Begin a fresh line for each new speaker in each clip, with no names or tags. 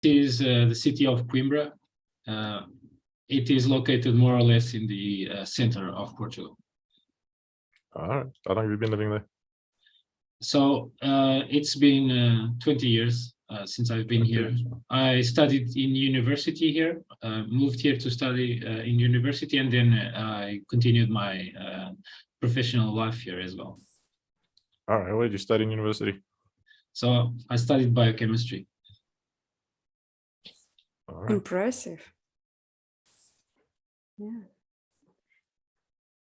is the city of Coimbra. It is located more or less in the center of Portugal.
All right. How long have you been living there?
So it's been 20 years since I've been here. I studied in university here, moved here to study in university, and then I continued my professional life here as well.
All right. What did you study in university?
So I studied biochemistry.
All right.
Impressive. Yeah.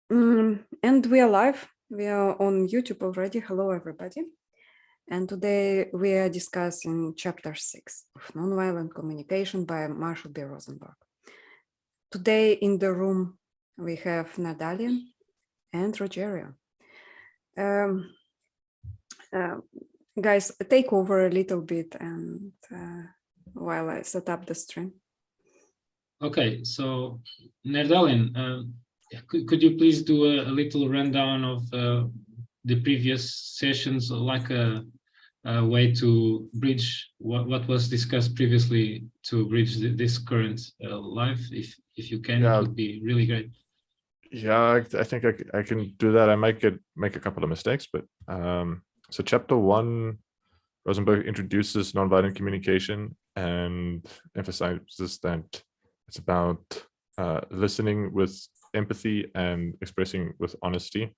And we are live. We are on YouTube already. Hello, everybody. And today we are discussing chapter 6 of Nonviolent Communication by Marshall B. Rosenberg. Today in the room we have Nodrik and Rogério. Guys, take over a little bit and while I set up the stream.
Okay, so Nodrik, could you please do a little rundown of the previous sessions, like a way to bridge what was discussed previously to bridge this current life? If you can,
Yeah.
it would be really great.
Yeah, I think I can do that. I might make a couple of mistakes, but so chapter 1, Rosenberg introduces nonviolent communication and emphasizes that it's about listening with empathy and expressing with honesty,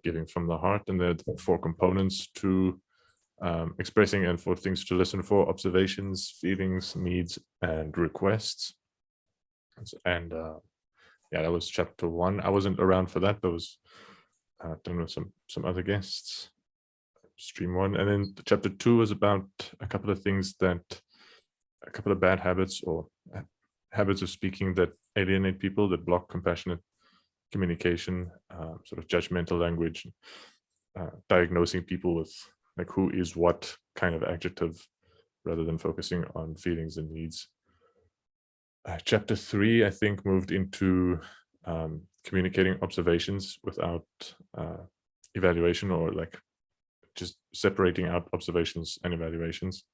giving from the heart. And there are 4 components to expressing and 4 things to listen for: observations, feelings, needs, and requests. And yeah, that was chapter 1. I wasn't around for that. There was done with some other guests, stream 1. And then chapter 2 was about a couple of things a couple of bad habits or habits of speaking that alienate people, that block compassionate communication, sort of judgmental language, diagnosing people with like who is what kind of adjective rather than focusing on feelings and needs. Chapter 3, I think, moved into communicating observations without evaluation, or like just separating out observations and evaluations,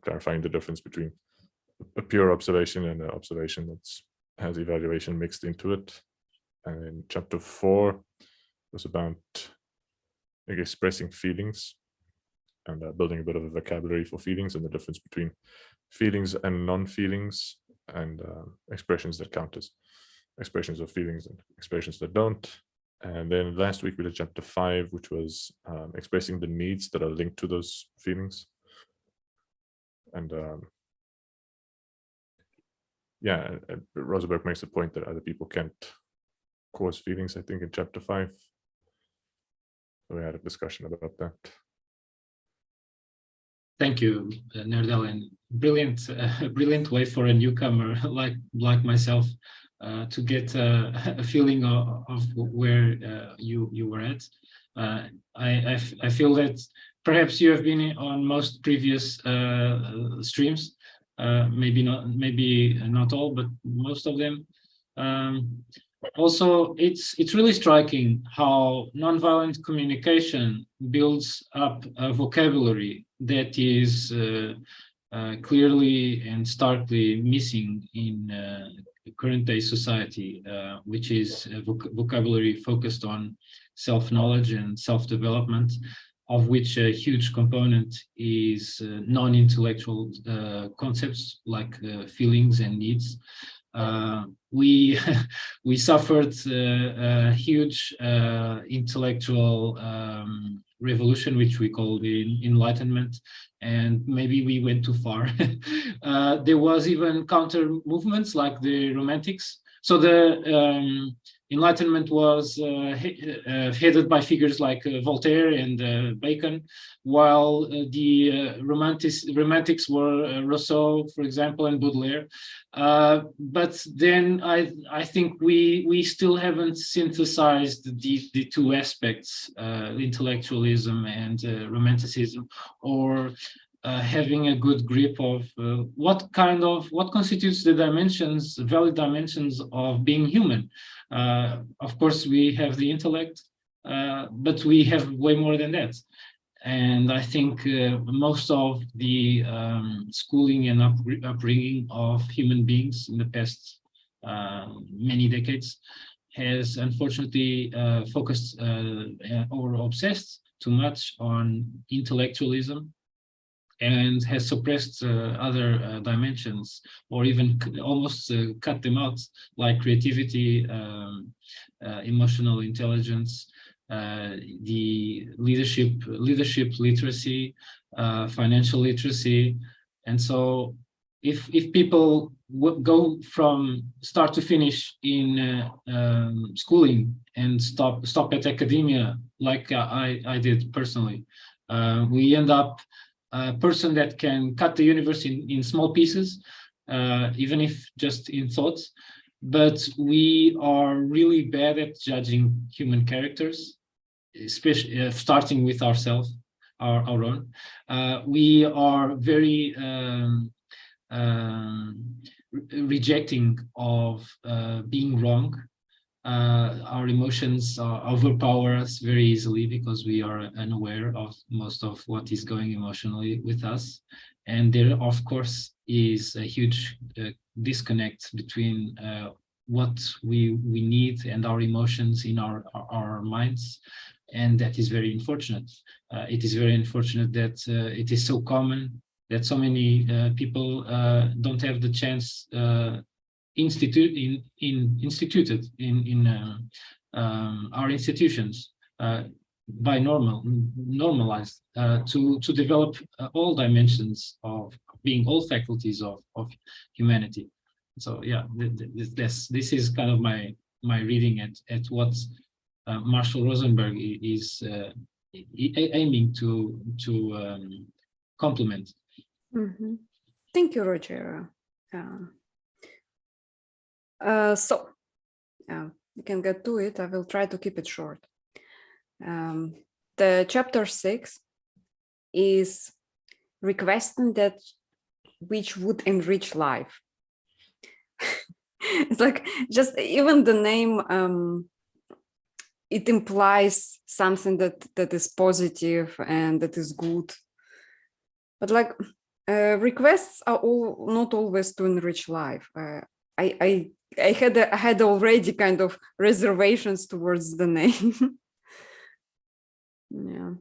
clarifying the difference between a pure observation and an observation that has evaluation mixed into it. And then chapter 4 was about expressing feelings and building a bit of a vocabulary for feelings and the difference between feelings and non-feelings, and expressions that count as expressions of feelings and expressions that don't. And then last week we did chapter 5, which was expressing the needs that are linked to those feelings. And yeah, Rosenberg makes the point that other people can't cause feelings, I think, in chapter 5. So we had a discussion about that.
Thank you, Nodrik. Brilliant way for a newcomer like myself to get a feeling of where you were at. I feel that perhaps you have been on most previous streams, maybe not all, but most of them. Also, it's really striking how nonviolent communication builds up a vocabulary that is clearly and starkly missing in current day society, which is a vocabulary focused on self-knowledge and self-development, of which a huge component is non-intellectual concepts like feelings and needs. We suffered a huge intellectual revolution, which we call the Enlightenment, and maybe we went too far. There was even counter movements like the Romantics. So the Enlightenment was headed by figures like Voltaire and Bacon, while the Romantics were Rousseau, for example, and Baudelaire. But then I think we still haven't synthesized the 2 aspects, intellectualism and romanticism, or having a good grip of what constitutes the dimensions, valid dimensions of being human. Of course, we have the intellect, but we have way more than that. And I think most of the schooling and upbringing of human beings in the past many decades has unfortunately focused or obsessed too much on intellectualism, and has suppressed other dimensions, or even almost cut them out, like creativity, emotional intelligence, the leadership literacy, financial literacy. And so if people go from start to finish in schooling and stop at academia, like I did personally, we end up a person that can cut the universe in small pieces, even if just in thoughts. But we are really bad at judging human characters, especially starting with ourselves, our own. We are very rejecting of being wrong. Our emotions overpower us very easily because we are unaware of most of what is going emotionally with us. And there, of course, is a huge disconnect between what we need and our emotions in our minds. And that is very unfortunate. It is very unfortunate that it is so common that so many people don't have the chance instituted in our institutions by normalized to develop all dimensions of being, all faculties of humanity. So yeah, this is kind of my reading at what Marshall Rosenberg is aiming to complement.
Mm-hmm. Thank you, Rogério. So we can get to it. I will try to keep it short. The chapter 6 is requesting that which would enrich life. It's like just even the name, it implies something that is positive and that is good. But like requests are all not always to enrich life. I had already kind of reservations towards the name. Yeah.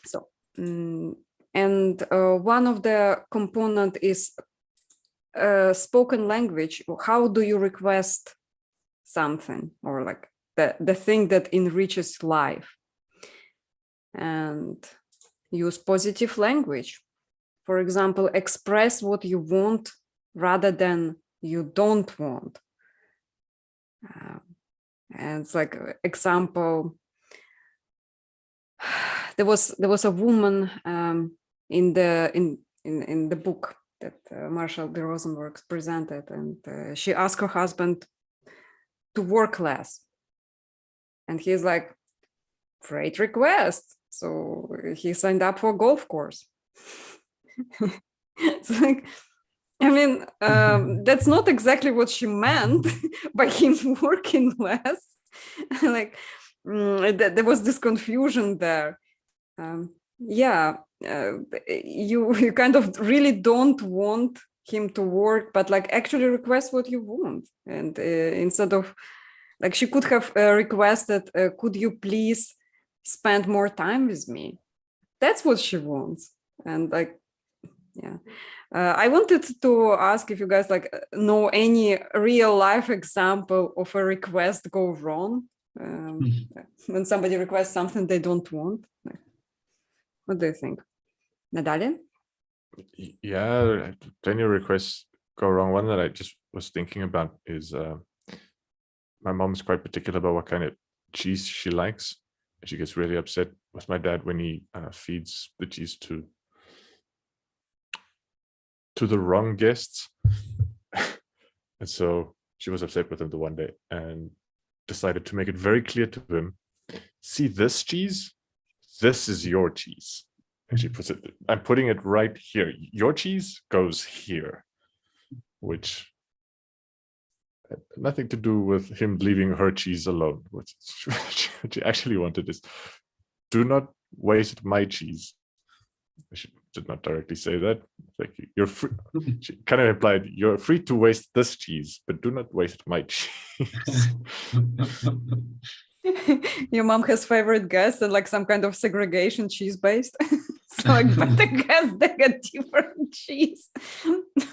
So and one of the component is spoken language. How do you request something, or like the thing that enriches life? And use positive language. For example, express what you want rather than you don't want. And it's like example, there was a woman in the book that Marshall B. Rosenberg presented, and she asked her husband to work less, and he's like, great request. So he signed up for a golf course. It's like, I mean, that's not exactly what she meant by him working less. Like, there was this confusion there. Yeah, you kind of really don't want him to work, but like actually request what you want. And instead of, like, she could have requested, could you please spend more time with me? That's what she wants. And like, yeah. I wanted to ask if you guys like know any real life example of a request go wrong, when somebody requests something they don't want. What do you think, Natalia?
Yeah, plenty of requests go wrong. One that I just was thinking about is my mom's quite particular about what kind of cheese she likes. She gets really upset with my dad when he feeds the cheese to the wrong guests. And so she was upset with him the one day and decided to make it very clear to him, see this cheese? This is your cheese. And she puts it, I'm putting it right here. Your cheese goes here, which had nothing to do with him leaving her cheese alone. What she actually wanted is, do not waste my cheese. I did not directly say that. Like you're free, she kind of implied you're free to waste this cheese, but do not waste my cheese.
Your mom has favorite guests and like some kind of segregation cheese based. So like better guests, they get different cheese.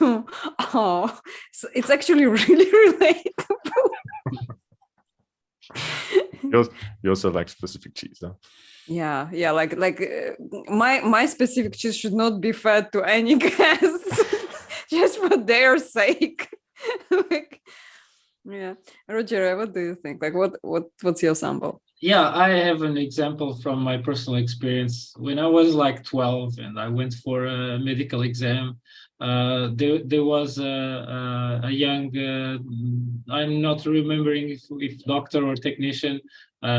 Oh, so it's actually really relatable.
You also like specific cheese, huh?
Yeah, like my specific cheese should not be fed to any guests, just for their sake. Like, yeah, Rogério, what do you think? Like, what's your sample?
Yeah, I have an example from my personal experience. When I was like 12 and I went for a medical exam, there was a young, I'm not remembering if doctor or technician,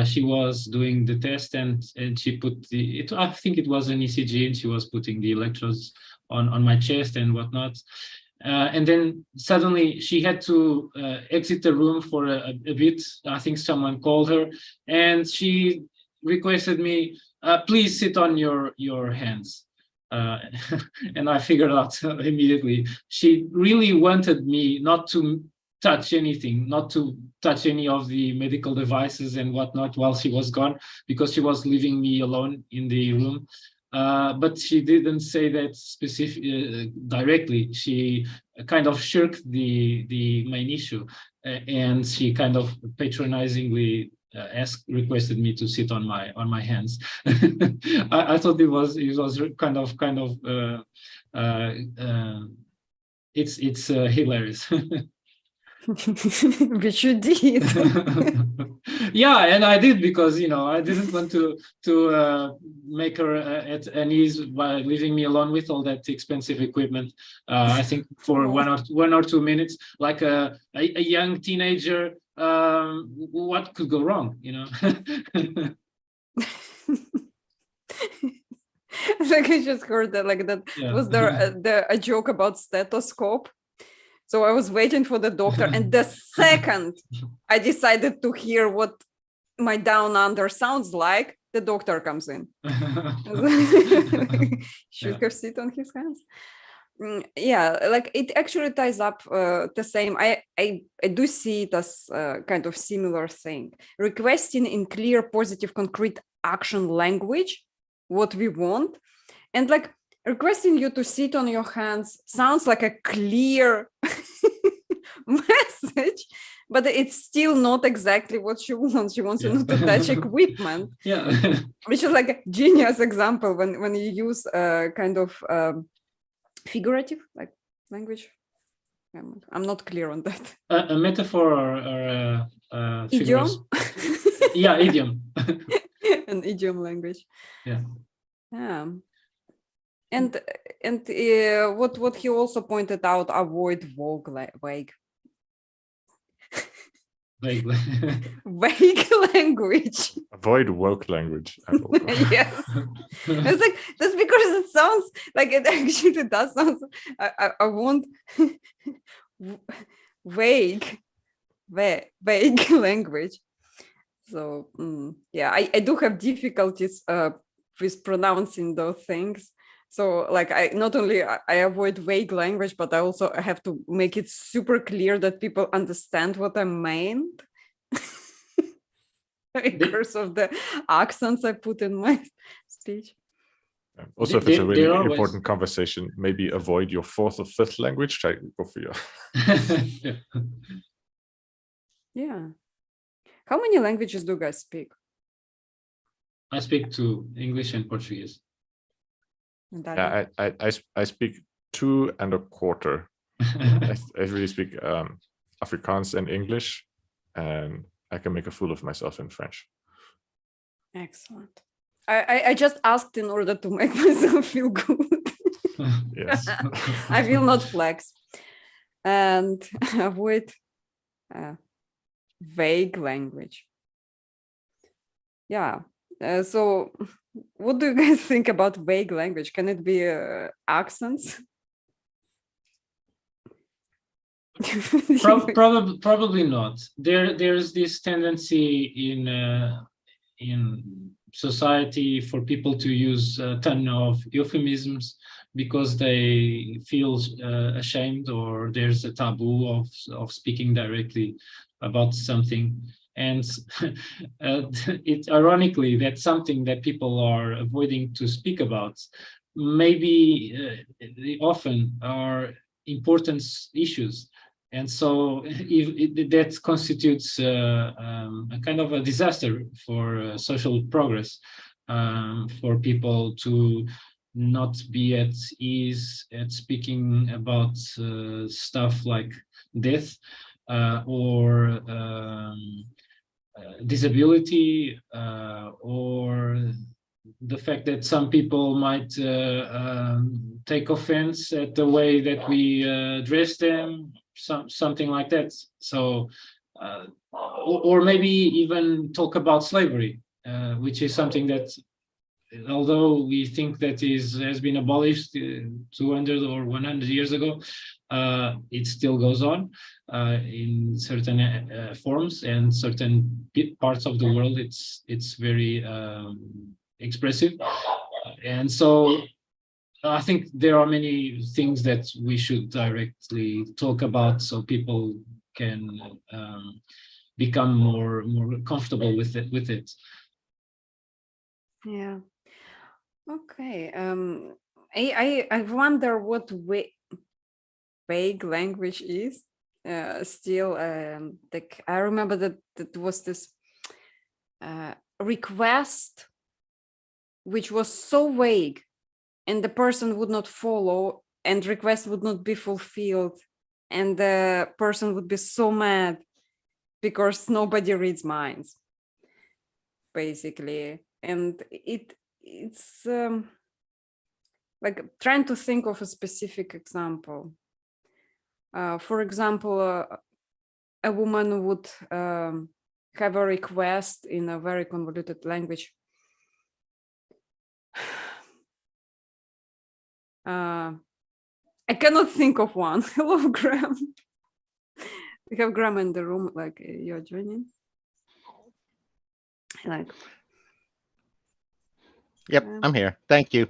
she was doing the test and she put I think it was an ECG, and she was putting the electrodes on my chest and whatnot. And then suddenly she had to exit the room for a bit. I think someone called her, and she requested me, please sit on your hands. And I figured out immediately, she really wanted me not to touch anything, not to touch any of the medical devices and whatnot while she was gone, because she was leaving me alone in the room. But she didn't say that directly. She kind of shirked the main issue, and she kind of patronizingly requested me to sit on my hands. I thought it was kind of it's hilarious.
Which you did.
Yeah, and I did, because I didn't want to make her at ease by leaving me alone with all that expensive equipment. I think for 1 or 2 minutes, like a young teenager, what could go wrong?
Like I just heard that, like that.
Yeah.
Was there a joke about stethoscope? So I was waiting for the doctor, and the second I decided to hear what my down under sounds like, the doctor comes in. Should have sit on his hands. Yeah, like it actually ties up the same. I do see it as kind of similar thing. Requesting in clear, positive, concrete action language what we want, and like requesting you to sit on your hands sounds like a clear message, but it's still not exactly what she wants. She wants you not to touch equipment.
Yeah.
Which is like a genius example when you use kind of figurative like language. I'm not clear on that.
A metaphor or
idiom?
Yeah, idiom.
An idiom language.
Yeah.
Yeah. And what he also pointed out, avoid vague language.
Avoid woke language.
Yes. It's like that's because it sounds like it actually does sound. I want vague language. So yeah, I do have difficulties with pronouncing those things. So like I not only I avoid vague language, but I also have to make it super clear that people understand what I meant. Because of the accents I put in my speech.
Also, if it's a really important conversation, maybe avoid your fourth or fifth language. Try to go for your.
Yeah. How many languages do you guys speak?
I speak to English and Portuguese.
Yeah, I speak 2 1/4. I really speak Afrikaans and English, and I can make a fool of myself in French.
Excellent. I just asked in order to make myself feel good.
Yes.
I will not flex. And avoid vague language. Yeah. So what do you guys think about vague language? Can it be accents?
Probably not. There's this tendency in society for people to use a ton of euphemisms because they feel ashamed, or there's a taboo of speaking directly about something. And it's ironically that's something that people are avoiding to speak about. Maybe often are important issues. And so that constitutes a kind of a disaster for social progress, for people to not be at ease at speaking about stuff like death or disability, or the fact that some people might take offense at the way that we dress them, something like that. So, or maybe even talk about slavery, which is something that, although we think that has been abolished 200 or 100 years ago, it still goes on in certain forms, and certain parts of the world it's very expressive. And so I think there are many things that we should directly talk about so people can become more comfortable with it.
Yeah. Okay. I wonder what vague language is. Still, like I remember that was this request which was so vague, and the person would not follow, and request would not be fulfilled, and the person would be so mad because nobody reads minds, basically. And it's like trying to think of a specific example. For example, a woman would have a request in a very convoluted language. I cannot think of one. Hello, Graham. We have Graham in the room, like you're joining. Like,
yep, I'm here. Thank you.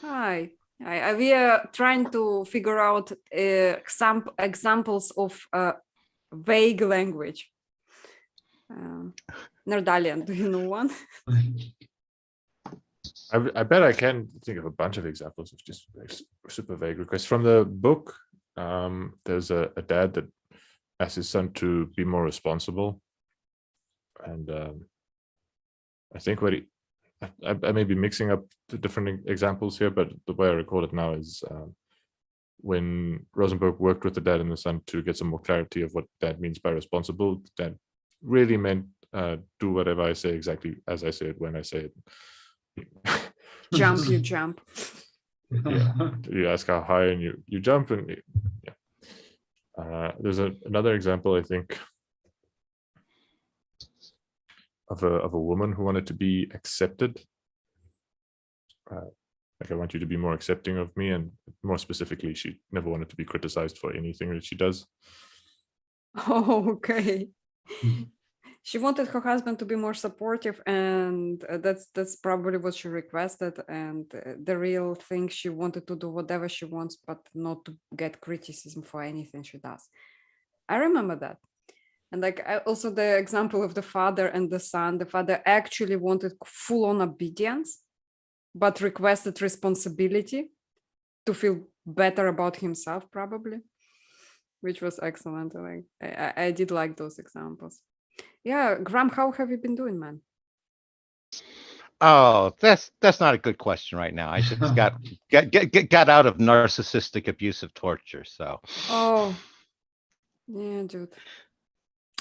Hi. We are trying to figure out examples of vague language. Nordalian, do you know one?
I bet I can think of a bunch of examples of just super vague requests. From the book, there's a dad that asks his son to be more responsible. And I think what I may be mixing up the different examples here, but the way I recall it now is when Rosenberg worked with the dad and the son to get some more clarity of what dad means by responsible, dad really meant do whatever I say exactly as I say it when I say it.
Jump, you jump.
Yeah, you ask how high and you jump, and yeah. There's another example, I think, of a woman who wanted to be accepted. Like, I want you to be more accepting of me, and more specifically, she never wanted to be criticized for anything that she does.
Oh, okay. She wanted her husband to be more supportive, and that's probably what she requested. And the real thing, she wanted to do whatever she wants, but not to get criticism for anything she does. I remember that. And like also the example of the father and the son. The father actually wanted full-on obedience, but requested responsibility to feel better about himself, probably, which was excellent. Like I did like those examples. Yeah, Graham, how have you been doing, man?
Oh, that's not a good question right now. I just got out of narcissistic abusive torture. So.
Oh, yeah, dude.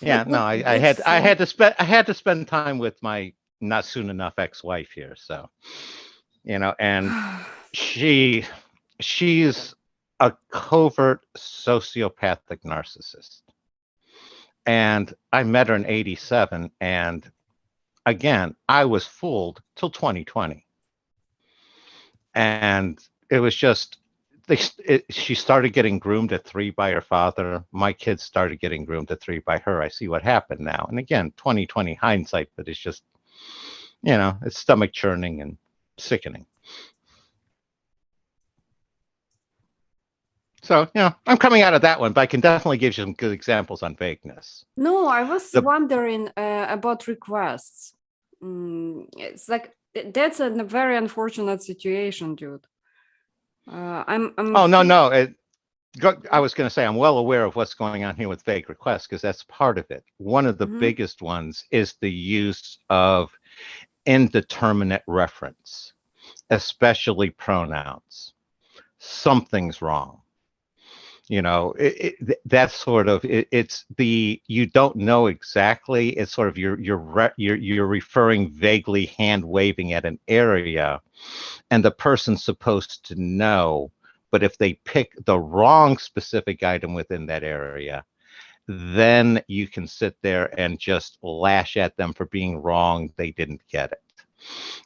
Yeah,
Like,
no, I had to spend time with my not soon enough ex-wife here. So, and she's a covert sociopathic narcissist. And I met her in '87, and again, I was fooled till 2020. And it was just, she started getting groomed at 3 by her father. My kids started getting groomed at 3 by her. I see what happened now. And again, 2020 hindsight, but it's just, it's stomach churning and sickening. So, I'm coming out of that one, but I can definitely give you some good examples on vagueness.
No, I was wondering about requests. It's like that's a very unfortunate situation, dude.
Oh, no. I was going to say I'm well aware of what's going on here with vague requests because that's part of it. One of the biggest ones is the use of indeterminate reference, especially pronouns. Something's wrong. That's sort of it's the you don't know exactly. It's sort of you're referring vaguely, hand waving at an area, and the person's supposed to know. But if they pick the wrong specific item within that area, then you can sit there and just lash at them for being wrong. They didn't get it.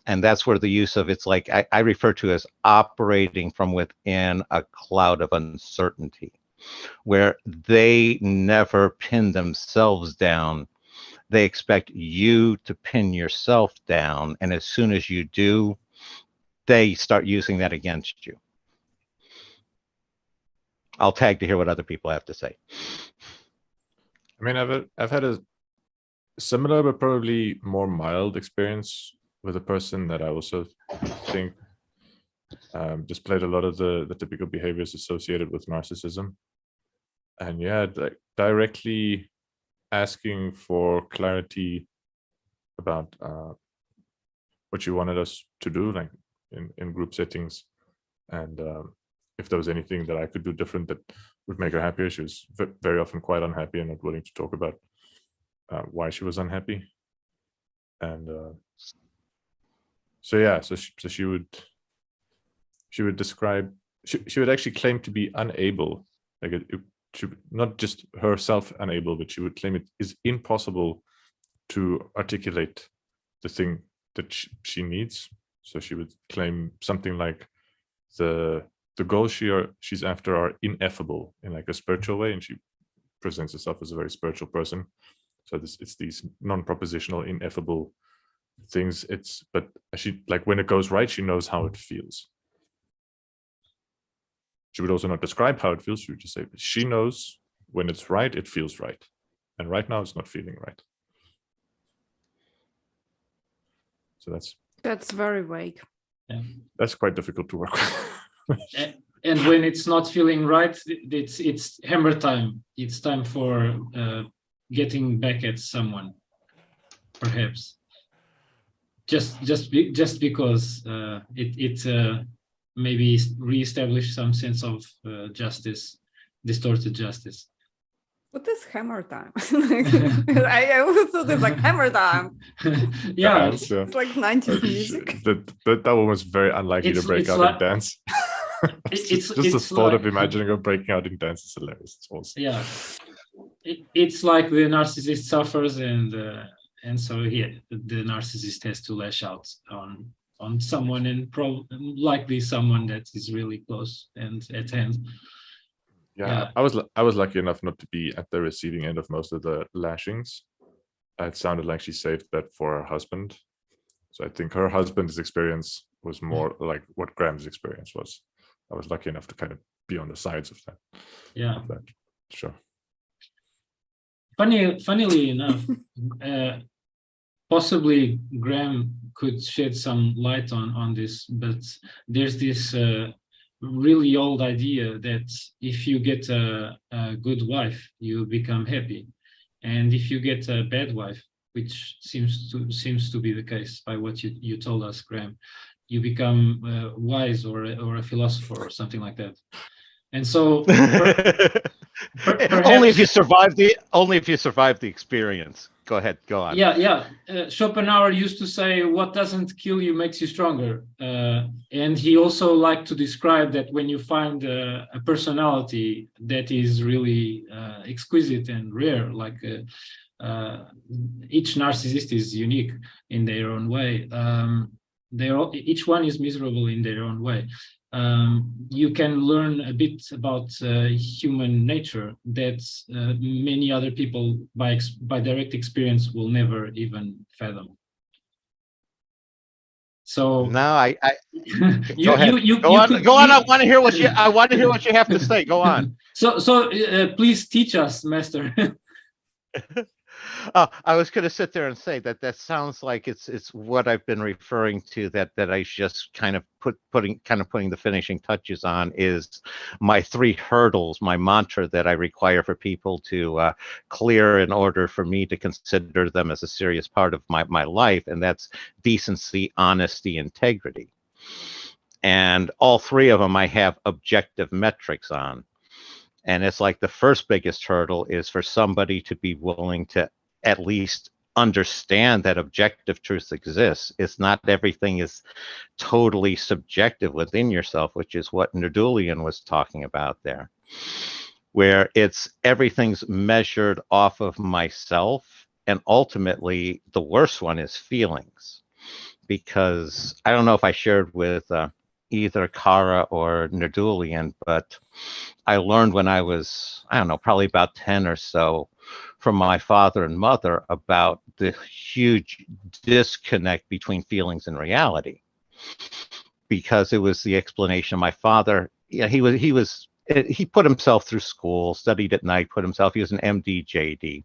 And that's where the use of it's like I refer to as operating from within a cloud of uncertainty, where they never pin themselves down. They expect you to pin yourself down. And as soon as you do, they start using that against you. I'll tag to hear what other people have to say.
I mean, I've had a similar but probably more mild experience with a person that I also think displayed a lot of the typical behaviors associated with narcissism. And yeah, like directly asking for clarity about what you wanted us to do, like in group settings, and if there was anything that I could do different that would make her happier. She was very often quite unhappy and not willing to talk about why she was unhappy. And so yeah, so she would describe, she would actually claim to be unable, like she would, not just herself unable, but she would claim it is impossible to articulate the thing that she needs. So she would claim something like the goals she's after are ineffable in like a spiritual way, and she presents herself as a very spiritual person. So it's these non-propositional, ineffable things. But she, like, when it goes right, she knows how it feels. She would also not describe how it feels. She would just say she knows when it's right, it feels right, and right now it's not feeling right. So that's very vague.
Yeah.
That's quite difficult to work with.
And when it's not feeling right, it's hammer time. It's time for getting back at someone, perhaps. Just because it maybe reestablish some sense of justice, distorted justice.
What is hammer time? I always thought it's like hammer time.
Yeah,
dance, yeah.
It's like 90s music.
That one was very unlikely to break out in dance. It's just the thought of imagining her breaking out in dance is hilarious. It's awesome.
Yeah, it's like the narcissist suffers, and so the narcissist has to lash out on someone, and likely someone that is really close and at hand.
Yeah, I was lucky enough not to be at the receiving end of most of the lashings. It sounded like she saved that for her husband. So I think her husband's experience was more like what Graham's experience was. I was lucky enough to kind of be on the sides of that.
Yeah.
Of that. Sure.
Funnily enough, possibly Graham could shed some light on this, but there's this really old idea that if you get a good wife, you become happy, and if you get a bad wife, which seems to be the case by what you told us, Graham, you become wise or a philosopher or something like that. And so
only if you survive the experience. Go ahead, go on.
Yeah. Schopenhauer used to say, "What doesn't kill you makes you stronger." And he also liked to describe that when you find a personality that is really exquisite and rare, like each narcissist is unique in their own way. Each one is miserable in their own way. You can learn a bit about human nature that many other people by direct experience will never even fathom. So
No, I
you,
go ahead.
you
Go on.
could,
Go on. I want to hear what you have to say. Go on.
So please teach us, Master.
I was going to sit there and say that sounds like it's what I've been referring to, that I just kind of putting the finishing touches on is my 3 hurdles, my mantra that I require for people to clear in order for me to consider them as a serious part of my life, and that's decency, honesty, integrity. And all 3 of them I have objective metrics on. And it's like the first biggest hurdle is for somebody to be willing to at least understand that objective truth exists. It's not everything is totally subjective within yourself, which is what Nodrik was talking about there, where it's everything's measured off of myself. And ultimately, the worst one is feelings. Because I don't know if I shared with either Kara or Nodrik, but I learned when I was, I don't know, probably about 10 or so from my father and mother about the huge disconnect between feelings and reality. Because it was the explanation of my father. Yeah, he put himself through school, studied at night, he was an MD, JD.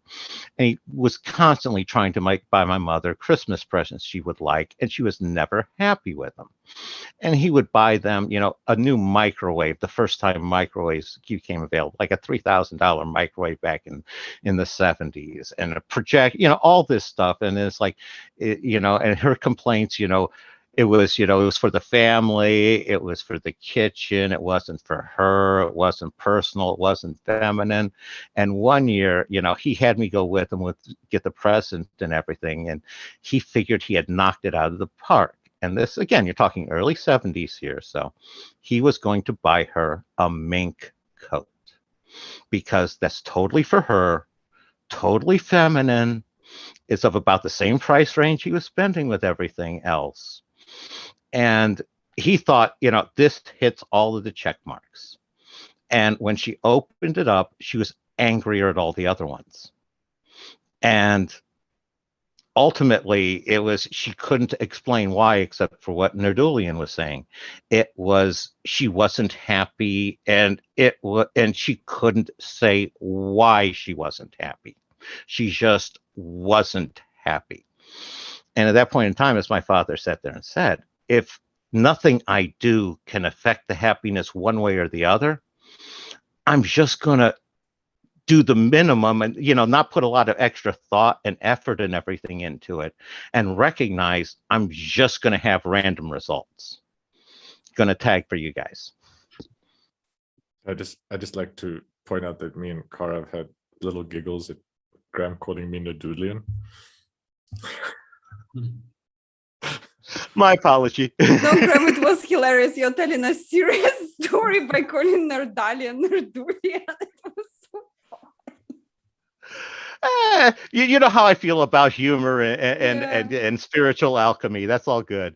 And he was constantly trying to buy my mother Christmas presents she would like, and she was never happy with them. And he would buy them, a new microwave, the first time microwaves became available, like a $3,000 microwave back in the 70s, and a project, all this stuff. And it's like, and her complaints, it was for the family, it was for the kitchen, it wasn't for her, it wasn't personal, it wasn't feminine. And one year, he had me go with him get the present and everything, and he figured he had knocked it out of the park. And this, again, you're talking early 70s here, so he was going to buy her a mink coat because that's totally for her, totally feminine. It's of about the same price range he was spending with everything else. And he thought, this hits all of the check marks. And when she opened it up, she was angrier at all the other ones. And ultimately, she couldn't explain why, except for what Nodrik was saying. It was she wasn't happy, and she couldn't say why she wasn't happy. She just wasn't happy. And at that point in time, as my father sat there and said, if nothing I do can affect the happiness one way or the other, I'm just going to do the minimum and, not put a lot of extra thought and effort and everything into it, and recognize I'm just going to have random results. Going to tag for you guys.
I just like to point out that me and Kara have had little giggles at Graham calling me Nodrik.
My apology.
No, Graham, it was hilarious. You're telling a serious story by calling Nerdalian Nerdurian. It was so funny.
You know how I feel about humor and spiritual alchemy. That's all good.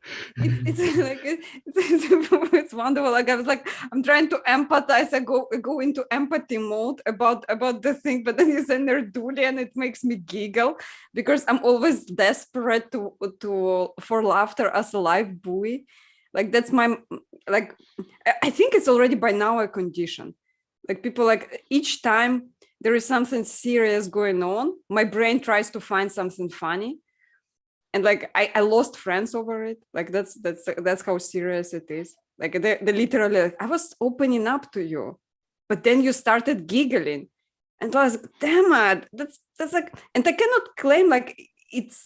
It's wonderful. Like I was like, I'm trying to empathize. I go into empathy mode about the thing, but then you say Nerdurian, it makes me giggle because I'm always desperate for laughter as a live buoy. Like that's my I think it's already by now a condition. Like people, like each time there is something serious going on, my brain tries to find something funny. And like I lost friends over it. Like that's how serious it is. Like they literally, like, I was opening up to you, but then you started giggling, and I was like, damn it, that's like, and I cannot claim like it's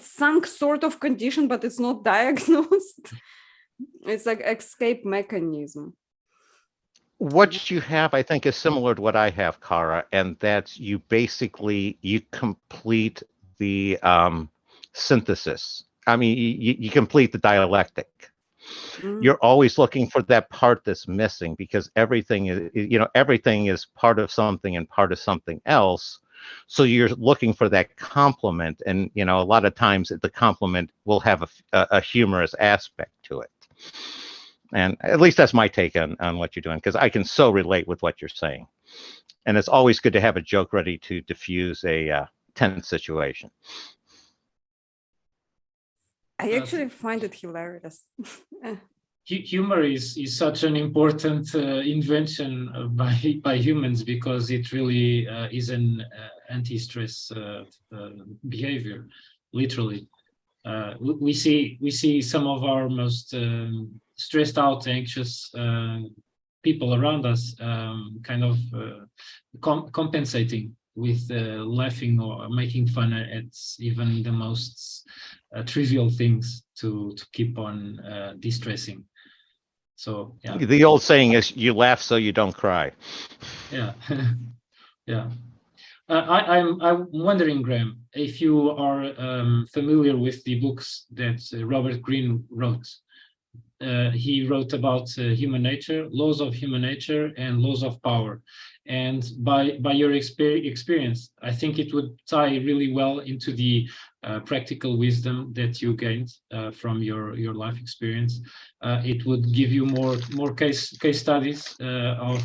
some sort of condition, but it's not diagnosed. It's like escape mechanism.
What you have, I think, is similar to what I have, Kara, and that's you complete the synthesis. I mean, you complete the dialectic. You're always looking for that part that's missing, because everything is part of something and part of something else. So you're looking for that complement, and a lot of times the complement will have a humorous aspect to it. And at least that's my take on what you're doing, because I can so relate with what you're saying. And it's always good to have a joke ready to diffuse a tense situation.
I actually find it hilarious.
Humor is such an important invention by humans, because it really is an anti-stress behavior, literally. We see some of our most stressed out, anxious people around us kind of compensating with laughing or making fun at even the most trivial things to keep on de-stressing. So yeah.
The old saying is, you laugh so you don't cry.
Yeah. Yeah. I'm wondering, Graham, if you are familiar with the books that Robert Greene wrote. He wrote about human nature, laws of human nature, and laws of power. And by your experience, I think it would tie really well into the practical wisdom that you gained from your life experience. It would give you more case studies of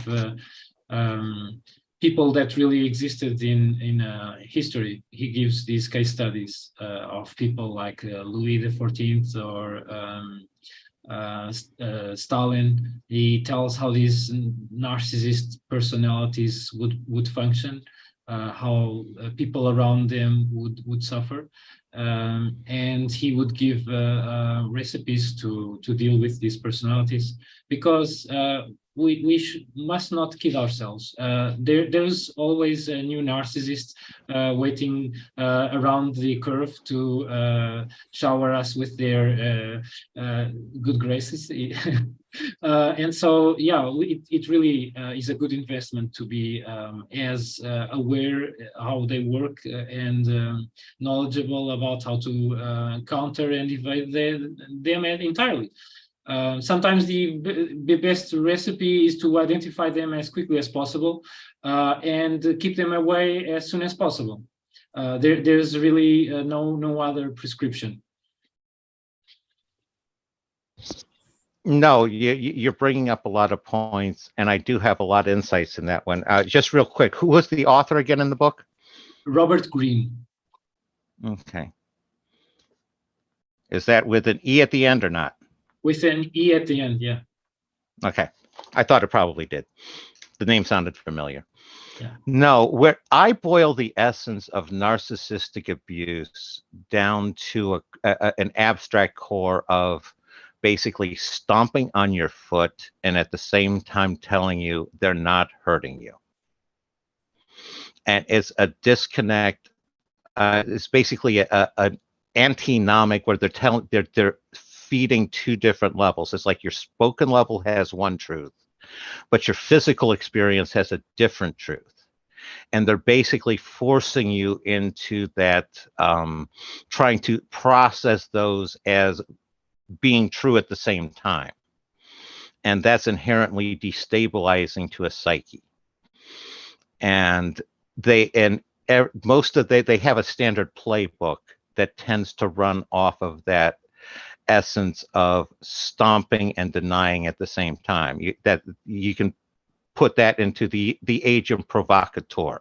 people that really existed in history. He gives these case studies of people like Louis XIV or Stalin. He tells how these narcissist personalities would function, how people around them would suffer, and he would give recipes to deal with these personalities, because we must not kid ourselves. There's always a new narcissist waiting around the curve to shower us with their good graces. And so, yeah, it really is a good investment to be as aware how they work and knowledgeable about how to counter and evade them entirely. Sometimes the best recipe is to identify them as quickly as possible and keep them away as soon as possible. There's really no other prescription.
No, you're bringing up a lot of points, and I do have a lot of insights in that one. Just real quick, who was the author again in the book?
Robert Greene.
Okay. Is that with an E at the end or not?
With an E at the end, yeah.
Okay. I thought it probably did. The name sounded familiar.
Yeah.
No, where I boil the essence of narcissistic abuse down to an abstract core of basically stomping on your foot and at the same time telling you they're not hurting you. And it's a disconnect. It's basically an antinomic where they're feeding two different levels. It's like your spoken level has one truth, but your physical experience has a different truth. And they're basically forcing you into that, trying to process those as being true at the same time. And that's inherently destabilizing to a psyche. And they have a standard playbook that tends to run off of that essence of stomping and denying at the same time. You can put that into the agent provocateur.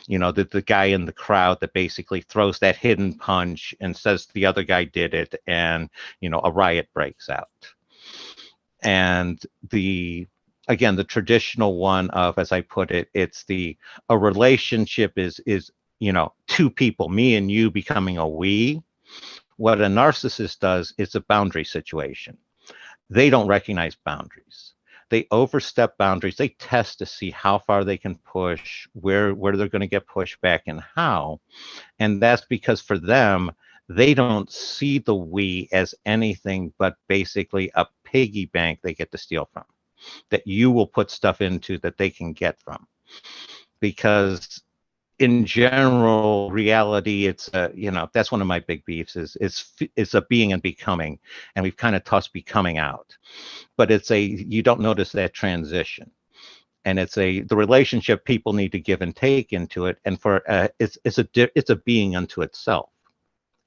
You know, the guy in the crowd that basically throws that hidden punch and says the other guy did it, and a riot breaks out. And the traditional one of, as I put it, it's a relationship is two people, me and you, becoming a we. What a narcissist does is a boundary situation. They don't recognize boundaries. They overstep boundaries. They test to see how far they can push, where they're going to get pushed back, and how. And that's because for them, they don't see the we as anything but basically a piggy bank they get to steal from, that you will put stuff into that they can get from. Because in general, reality, it's that's one of my big beefs is a being and becoming, and we've kind of tossed becoming out. But you don't notice that transition, and the relationship people need to give and take into it, and for it's a being unto itself,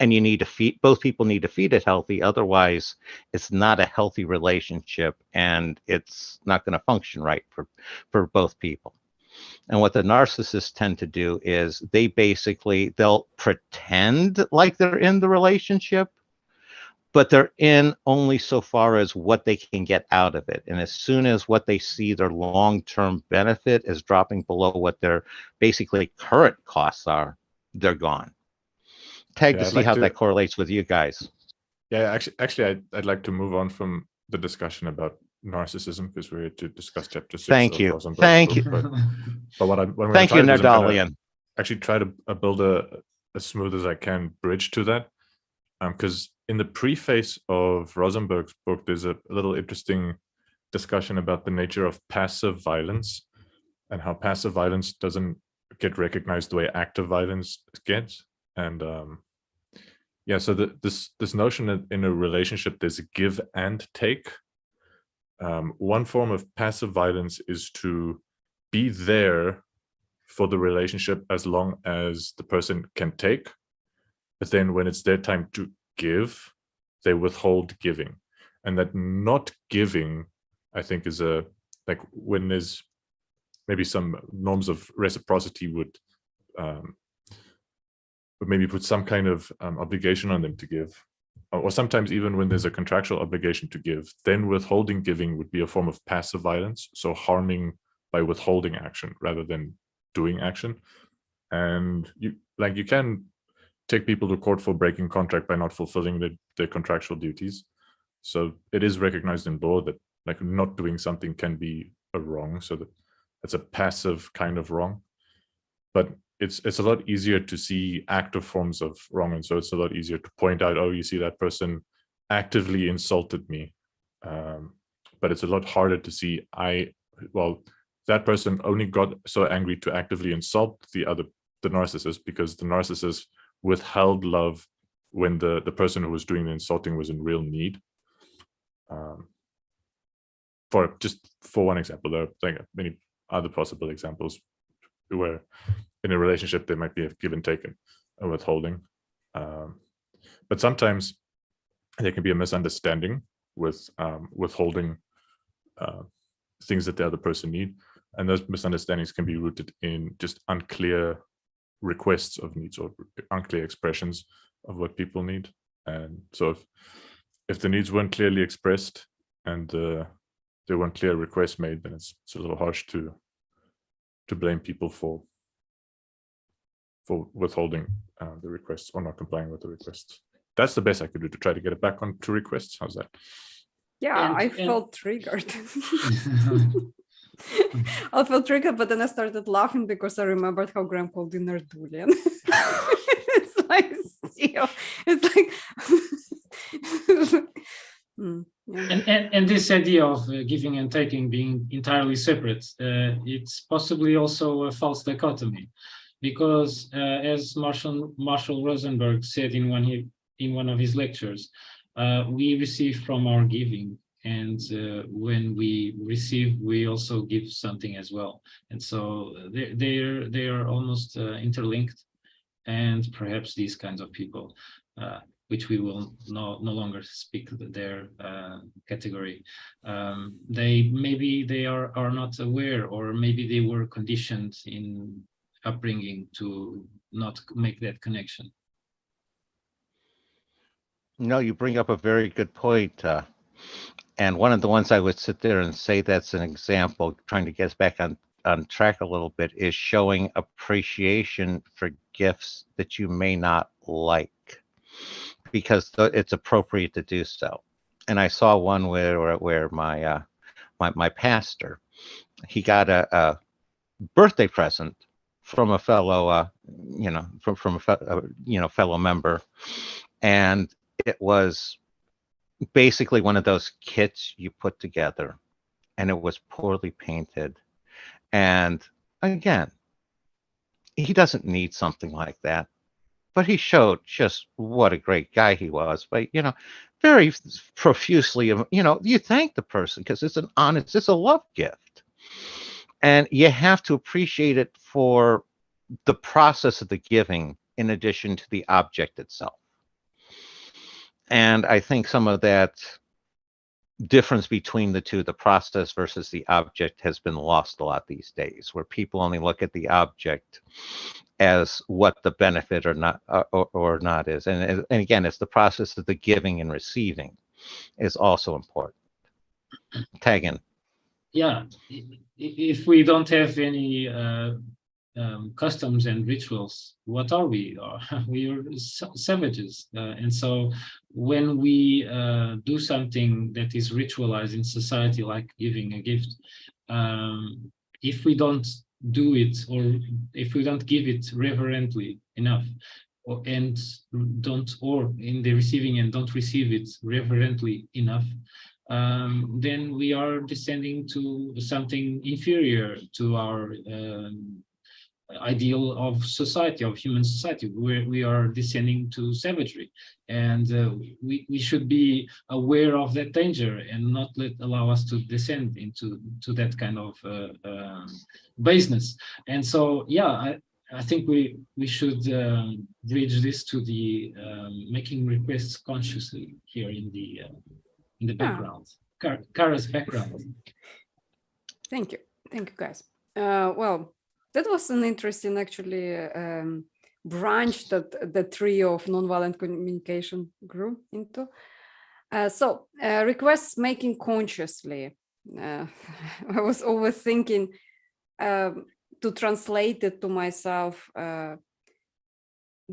and you need to feed, both people need to feed it healthy, otherwise it's not a healthy relationship, and it's not going to function right for both people. And what the narcissists tend to do is they'll pretend like they're in the relationship, but they're in only so far as what they can get out of it. And as soon as what they see their long-term benefit is dropping below what their basically current costs are, they're gone. Tag, to
I'd
see
like
how
to-
that correlates with you guys.
Yeah, actually, I'd like to move on from the discussion about narcissism because we're here to discuss chapter 6.
Thank
of
you.
Rosenberg's
Thank
book,
you.
But what I'm
Thank you,
trying to do is I'm gonna
Nerdalian.
actually try to build as smooth as I can bridge to that. Because in the preface of Rosenberg's book, there's a little interesting discussion about the nature of passive violence and how passive violence doesn't get recognized the way active violence gets. And yeah, so this notion that in a relationship there's a give and take. One form of passive violence is to be there for the relationship as long as the person can take, but then when it's their time to give, they withhold giving. And that not giving, I think, is like when there's maybe some norms of reciprocity would maybe put some kind of obligation on them to give, or sometimes even when there's a contractual obligation to give, then withholding giving would be a form of passive violence, so harming by withholding action rather than doing action. And you can take people to court for breaking contract by not fulfilling their contractual duties. So it is recognized in law that like not doing something can be a wrong, so that it's a passive kind of wrong. But it's a lot easier to see active forms of wrong, and so it's a lot easier to point out, oh, you see that person actively insulted me, but it's a lot harder to see that person only got so angry to actively insult the narcissist because the narcissist withheld love when the person who was doing the insulting was in real need. For one example, there are like many other possible examples where in a relationship there might be a give and take and a withholding, but sometimes there can be a misunderstanding with withholding things that the other person need, and those misunderstandings can be rooted in just unclear requests of needs or unclear expressions of what people need. And so if the needs weren't clearly expressed and there weren't clear requests made, then it's a little harsh to blame people for withholding the requests or not complying with the requests. That's the best I could do to try to get it back on to requests. How's that?
Yeah, I felt triggered. I felt triggered, but then I started laughing because I remembered how Graham called in Nerdulian. It's like, yeah.
And this idea of giving and taking being entirely separate, it's possibly also a false dichotomy, because as Marshall Rosenberg said in one of his lectures, we receive from our giving, and when we receive, we also give something as well. And so they are almost interlinked, and perhaps these kinds of people, which we will no longer speak their category, they are not aware, or maybe they were conditioned in upbringing to not make that connection.
No, you bring up a very good point. And one of the ones I would sit there and say that's an example, trying to get us back on track a little bit, is showing appreciation for gifts that you may not like, because it's appropriate to do so. And I saw one where my pastor, he got a birthday present from a fellow, from a fellow member, and it was basically one of those kits you put together, and it was poorly painted. And again, he doesn't need something like that, but he showed just what a great guy he was. But very profusely, you thank the person because it's a love gift, and you have to appreciate it for the process of the giving in addition to the object itself. And I think some of that difference between the two, the process versus the object, has been lost a lot these days, where people only look at the object as what the benefit or not is. And again, it's the process of the giving and receiving is also important. Tag in.
Yeah, if we don't have any customs and rituals, what are we? We are savages. And so when we do something that is ritualized in society, like giving a gift, if we don't do it, or if we don't give it reverently enough, or in the receiving and don't receive it reverently enough, then we are descending to something inferior to our ideal of society, of human society, where we are descending to savagery. And we should be aware of that danger and not allow us to descend into that kind of baseness. And so, yeah, I think we should bridge this to the making requests consciously here in the background, Kara's background.
Thank you, guys. Well, that was an interesting, actually, branch that the trio of nonviolent communication grew into. So requests making consciously. I was overthinking to translate it to myself.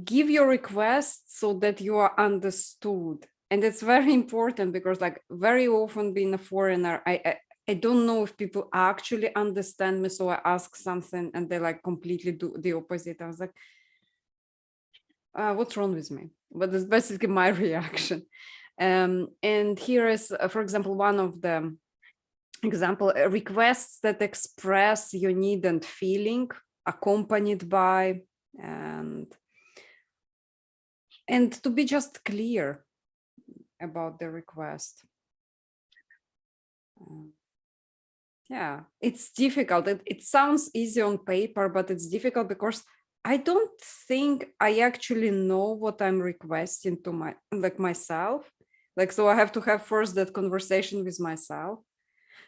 Give your request so that you are understood. And it's very important because, like, very often being a foreigner, I don't know if people actually understand me. So I ask something and they like completely do the opposite. I was like, what's wrong with me? But it's basically my reaction. And here is, for example, one of the requests that express your need and feeling, accompanied by, and to be just clear about the request. Yeah, it's difficult. It sounds easy on paper, but it's difficult because I don't think I actually know what I'm requesting to myself. Like, so I have to have first that conversation with myself.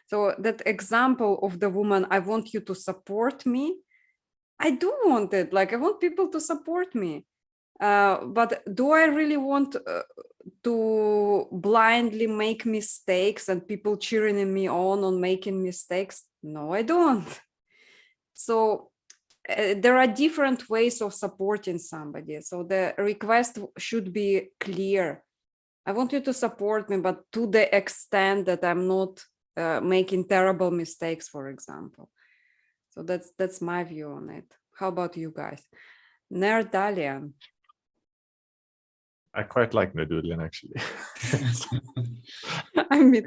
So that example of the woman, I want you to support me. I do want it. Like, I want people to support me. But do I really want to blindly make mistakes and people cheering me on making mistakes? No, I don't. So there are different ways of supporting somebody. So the request should be clear. I want you to support me, but to the extent that I'm not making terrible mistakes, for example. So that's my view on it. How about you guys? Nerdalian.
I quite like Nodrik, actually.
I mean,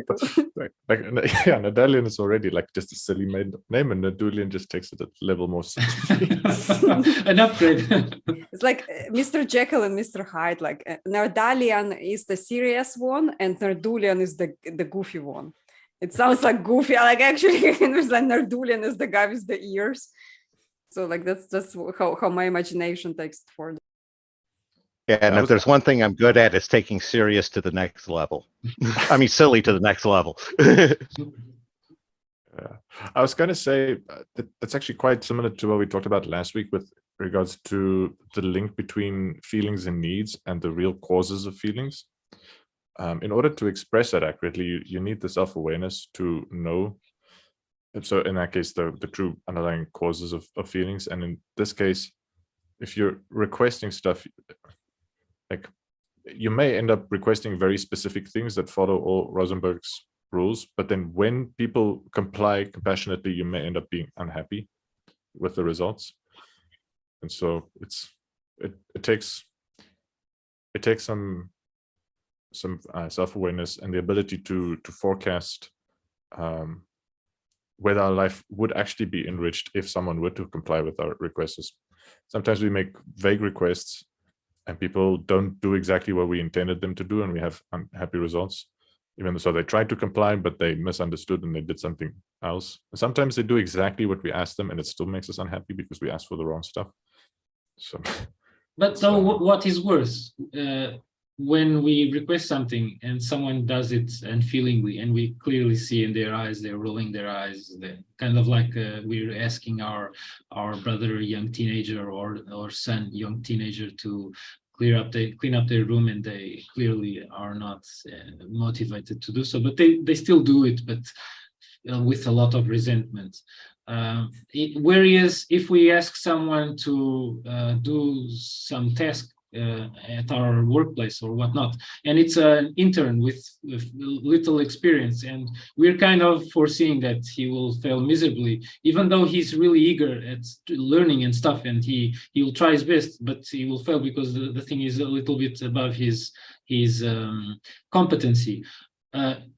yeah, Nodrik is already like just a silly name, and Nodrik just takes it a level more seriously.
An upgrade.
It's like Mr. Jekyll and Mr. Hyde. Like Nerdalian is the serious one, and Nerdulian is the goofy one. It sounds like goofy. Like actually, it was like Nerdulian is the guy with the ears. So like that's just how my imagination takes it forward.
Yeah, and if there's one thing I'm good at, it's taking serious to the next level. I mean, silly to the next level.
Yeah. I was going to say that's actually quite similar to what we talked about last week with regards to the link between feelings and needs and the real causes of feelings. In order to express that accurately, you need the self-awareness to know. And so in that case, the true underlying causes of feelings. And in this case, if you're requesting stuff, like you may end up requesting very specific things that follow all Rosenberg's rules, but then when people comply compassionately, you may end up being unhappy with the results. And so it takes some self-awareness and the ability to forecast whether our life would actually be enriched if someone were to comply with our requests. Sometimes we make vague requests and people don't do exactly what we intended them to do, and we have unhappy results. Even so, they tried to comply, but they misunderstood and they did something else. Sometimes they do exactly what we asked them, and it still makes us unhappy because we asked for the wrong stuff. So,
but so what is worse? when we request something and someone does it unfeelingly, and we clearly see in their eyes, they're rolling their eyes, they're kind of like we're asking our brother, young teenager, or son, young teenager, to clean up their room, and they clearly are not motivated to do so, but they still do it, but with a lot of resentment. Whereas if we ask someone to do some task at our workplace or whatnot, and it's an intern with little experience, and we're kind of foreseeing that he will fail miserably, even though he's really eager at learning and stuff, and he will try his best, but he will fail because the thing is a little bit above his competency.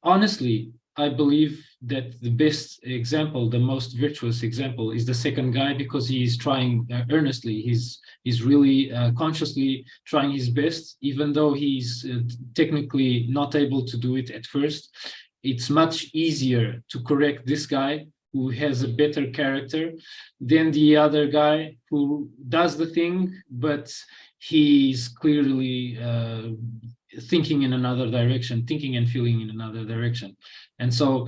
Honestly, I believe that the best example, the most virtuous example, is the second guy, because he is trying earnestly. He's really consciously trying his best, even though he's technically not able to do it at first. It's much easier to correct this guy who has a better character than the other guy who does the thing, but he's clearly thinking in another direction, thinking and feeling in another direction. And so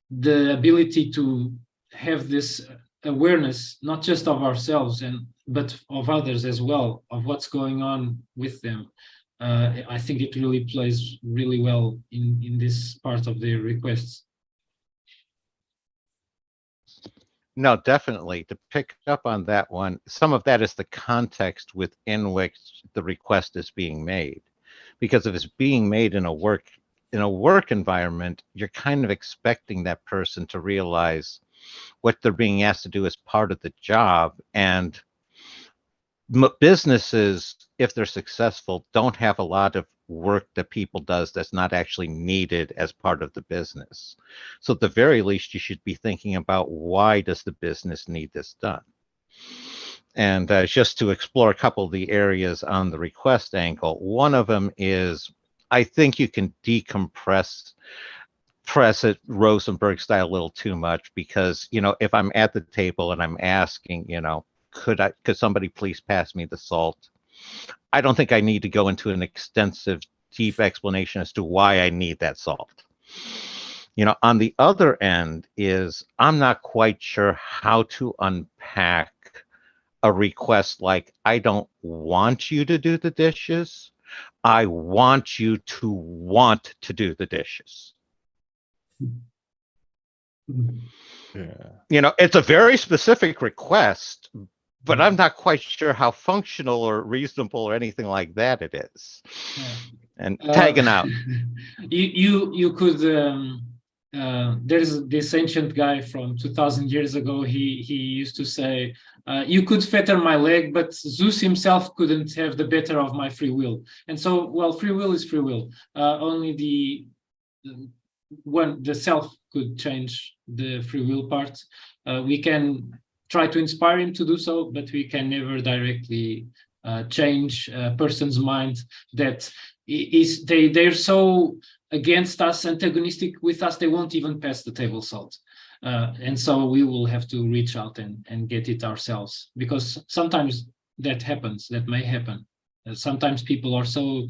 the ability to have this awareness, not just of ourselves, but of others as well, of what's going on with them, I think it really plays really well in this part of the requests.
No, definitely. To pick up on that one, some of that is the context within which the request is being made. Because if it's being made in a work environment, you're kind of expecting that person to realize what they're being asked to do as part of the job. And businesses, if they're successful, don't have a lot of work that people does that's not actually needed as part of the business. So at the very least, you should be thinking about, why does the business need this done? And just to explore a couple of the areas on the request angle, one of them is, I think you can press it Rosenberg style a little too much, because, if I'm at the table and I'm asking, could somebody please pass me the salt? I don't think I need to go into an extensive, deep explanation as to why I need that salt. On the other end is, I'm not quite sure how to unpack a request like, I don't want you to do the dishes, I want you to want to do the dishes.
Yeah.
It's a very specific request, but I'm not quite sure how functional or reasonable or anything like that it is.
Yeah.
And tagging out.
You could, there's this ancient guy from 2000 years ago, he used to say, you could fetter my leg, but Zeus himself couldn't have the better of my free will. And so, well, free will is free will. Only the self could change the free will part. We can try to inspire him to do so, but we can never directly change a person's mind that they're so against us, antagonistic with us, they won't even pass the table salt. And so we will have to reach out and get it ourselves, because sometimes that happens, that may happen. Sometimes people are so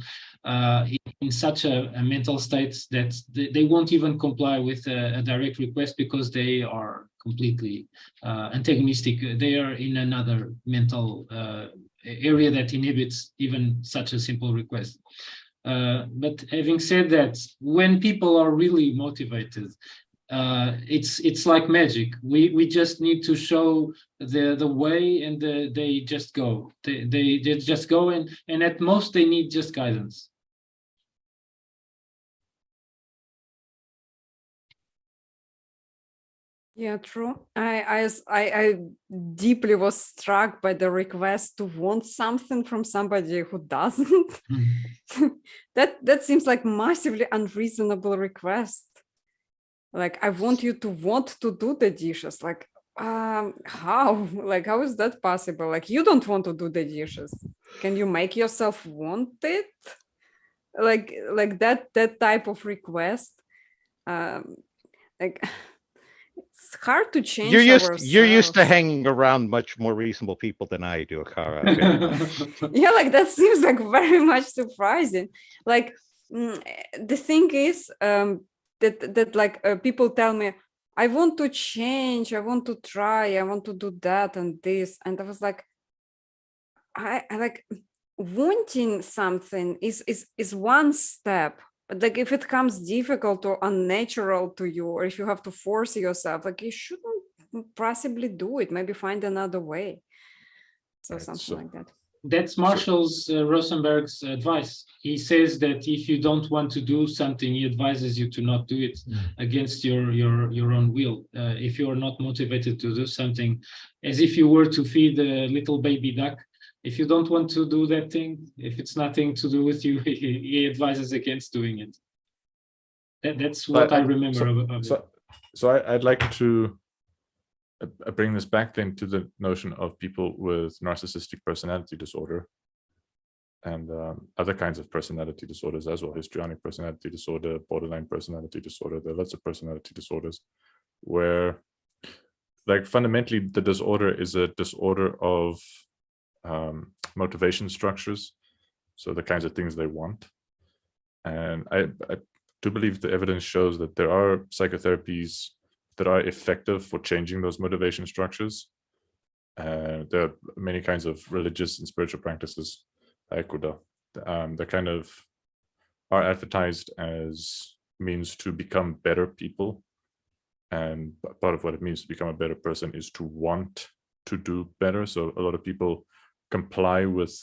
in such a mental state that they won't even comply with a direct request, because they are completely antagonistic. They are in another mental area that inhibits even such a simple request. But having said that, when people are really motivated, it's like magic. We just need to show the way, and they just go. They just go, and at most they need just guidance.
Yeah, true. I deeply was struck by the request to want something from somebody who doesn't. That seems like massively unreasonable request. Like, I want you to want to do the dishes. Like, how? Like, how is that possible? Like, you don't want to do the dishes. Can you make yourself want it? Like that type of request. Like, it's hard to change
You're used to
ourselves.
hanging around much more reasonable people than I do, Akara. Okay.
Yeah, like that seems like very much surprising. Like the thing is that like people tell me, I want to change, I want to try, I want to do that and this, and I was like, I like wanting something is one step, but like if it comes difficult or unnatural to you, or if you have to force yourself, like you shouldn't possibly do it. Maybe find another way. So
Right,
something like that.
That's Marshall's Rosenberg's advice. He says that if you don't want to do something, he advises you to not do it against your own will. If you are not motivated to do something, as if you were to feed a little baby duck, if you don't want to do that thing, if it's nothing to do with you, he advises against doing it. That's what I remember of it.
So I'd like to bring this back then to the notion of people with narcissistic personality disorder and other kinds of personality disorders as well, histrionic personality disorder, borderline personality disorder. There are lots of personality disorders where, like, fundamentally the disorder is a disorder of motivation structures, so the kinds of things they want. And I do believe the evidence shows that there are psychotherapies that are effective for changing those motivation structures. There are many kinds of religious and spiritual practices, that kind of are advertised as means to become better people. And part of what it means to become a better person is to want to do better. So a lot of people comply with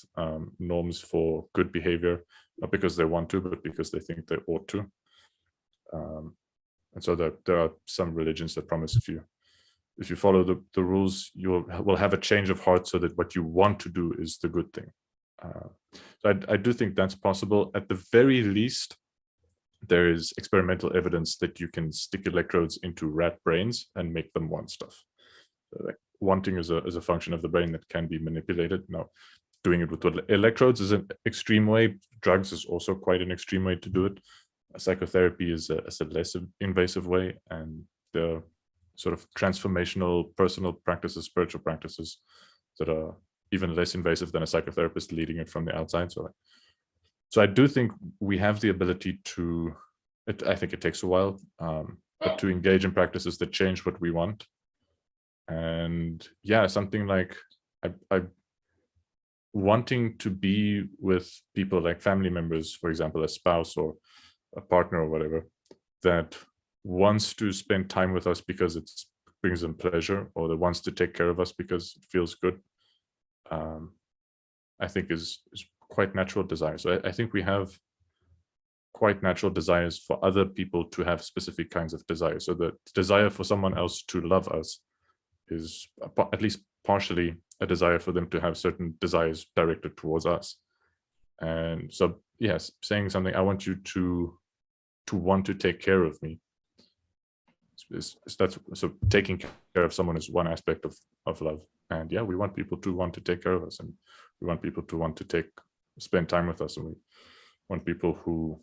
norms for good behavior, not because they want to, but because they think they ought to. And so there are some religions that promise if you follow the rules, you will have a change of heart so that what you want to do is the good thing. So I do think that's possible. At the very least, there is experimental evidence that you can stick electrodes into rat brains and make them want stuff. So like wanting is a function of the brain that can be manipulated. Now, doing it with electrodes is an extreme way. Drugs is also quite an extreme way to do it. Psychotherapy is a less invasive way, and the sort of transformational personal practices, spiritual practices that are even less invasive than a psychotherapist leading it from the outside. So I do think we have the ability to, I think it takes a while, but to engage in practices that change what we want. And yeah, something like I wanting to be with people like family members, for example, a spouse or a partner or whatever, that wants to spend time with us because it brings them pleasure, or that wants to take care of us because it feels good, I think is quite natural desire. So I think we have quite natural desires for other people to have specific kinds of desires. So the desire for someone else to love us is at least partially a desire for them to have certain desires directed towards us. And so, yes, saying something, I want you to want to take care of me. So taking care of someone is one aspect of love. And yeah, we want people to want to take care of us, and we want people to want to spend time with us, and we want people who,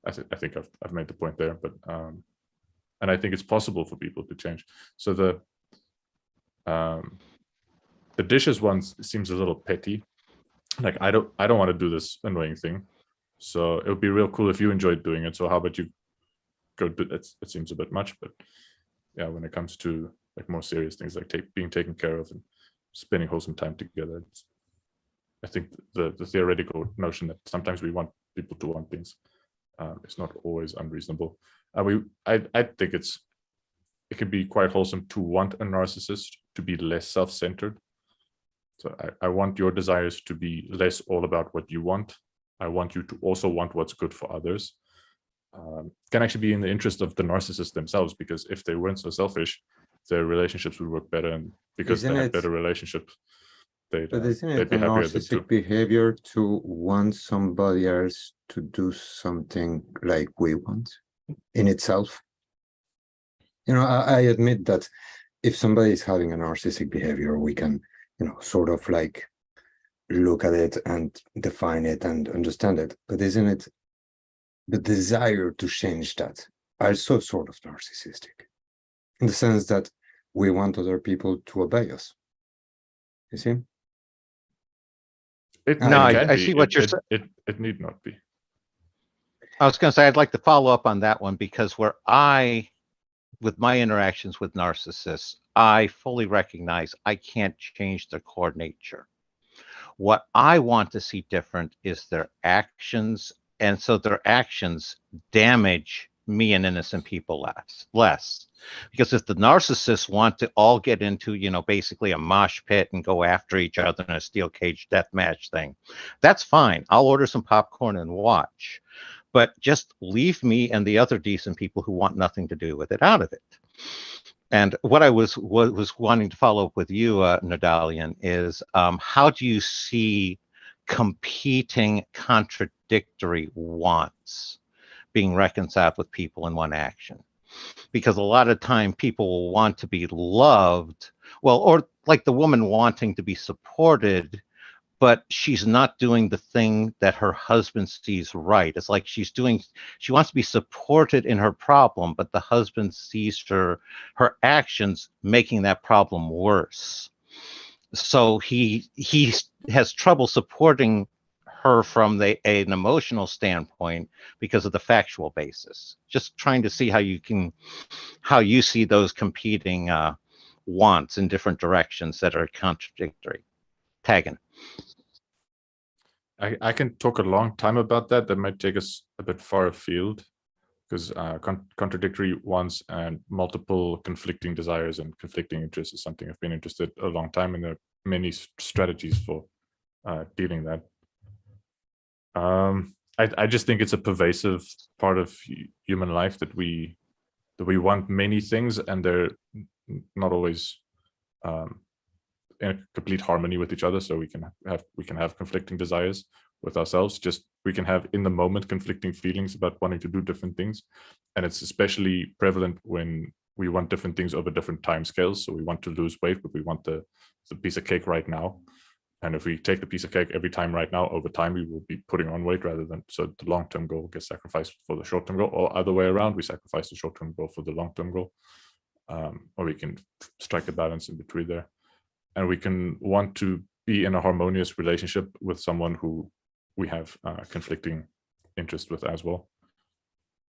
I think I've made the point there, but and I think it's possible for people to change. So the dishes one seems a little petty. Like I don't want to do this annoying thing. So it would be real cool if you enjoyed doing it. So how about you go do it? It seems a bit much, but yeah, when it comes to like more serious things like being taken care of and spending wholesome time together, I think the theoretical notion that sometimes we want people to want things is not always unreasonable. I think it can be quite wholesome to want a narcissist to be less self-centered. So I want your desires to be less all about what you want. I want you to also want what's good for others. Can actually be in the interest of the narcissists themselves, because if they weren't so selfish, their relationships would work better, and because they had better relationships, they'd be happier than too.
Behavior to want somebody else to do something like we want in itself. You know, I admit that if somebody is having a narcissistic behavior, we can, sort of like look at it and define it and understand it. But isn't it the desire to change that also sort of narcissistic? in the sense that we want other people to obey us. You see?
It,
No,
it can
I
be.
see what you're saying.
It need not be.
I was going to say, I'd like to follow up on that one, because with my interactions with narcissists, I fully recognize I can't change their core nature. What I want to see different is their actions. And so their actions damage me and innocent people less. Because if the narcissists want to all get into, basically a mosh pit and go after each other in a steel cage death match thing, that's fine. I'll order some popcorn and watch. But just leave me and the other decent people who want nothing to do with it out of it. And what I was wanting to follow up with you, Nadalian, is how do you see competing, contradictory wants being reconciled with people in one action? Because a lot of time people will want to be loved, well, or like the woman wanting to be supported, but she's not doing the thing that her husband sees right. It's like she wants to be supported in her problem, but the husband sees her actions making that problem worse. So he has trouble supporting her from an emotional standpoint because of the factual basis. Just trying to see how you see those competing wants in different directions that are contradictory. Tagging.
I can talk a long time about that. That might take us a bit far afield, because contradictory wants and multiple conflicting desires and conflicting interests is something I've been interested a long time, and there are many strategies for dealing that. I just think it's a pervasive part of human life that we want many things, and they're not always in complete harmony with each other. So we can have conflicting desires with ourselves. Just we can have in the moment conflicting feelings about wanting to do different things, and it's especially prevalent when we want different things over different time scales. So we want to lose weight, but we want the piece of cake right now. And if we take the piece of cake every time right now, over time we will be putting on weight, rather than, so the long-term goal gets sacrificed for the short-term goal, or other way around, we sacrifice the short-term goal for the long-term goal. Or we can strike a balance in between there. And we can want to be in a harmonious relationship with someone who we have conflicting interest with as well.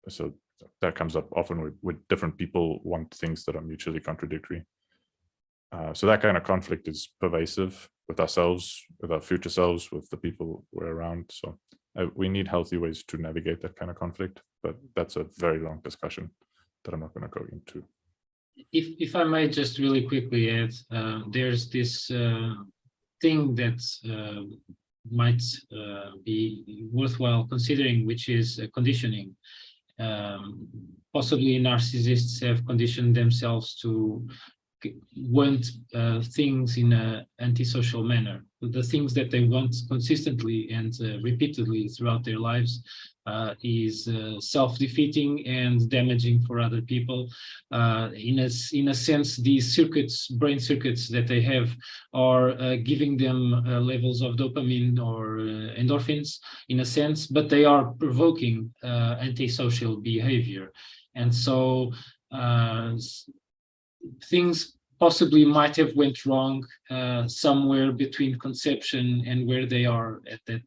So that comes up often with different people want things that are mutually contradictory. So that kind of conflict is pervasive with ourselves, with our future selves, with the people we're around. So we need healthy ways to navigate that kind of conflict, but that's a very long discussion that I'm not going to go into.
If I might just really quickly add, there's this thing that might be worthwhile considering, which is conditioning. Possibly narcissists have conditioned themselves to want things in an antisocial manner. The things that they want consistently and repeatedly throughout their lives is self-defeating and damaging for other people. In a sense, these brain circuits that they have are giving them levels of dopamine or endorphins, in a sense, but they are provoking antisocial behavior. And so things possibly might have went wrong somewhere between conception and where they are at that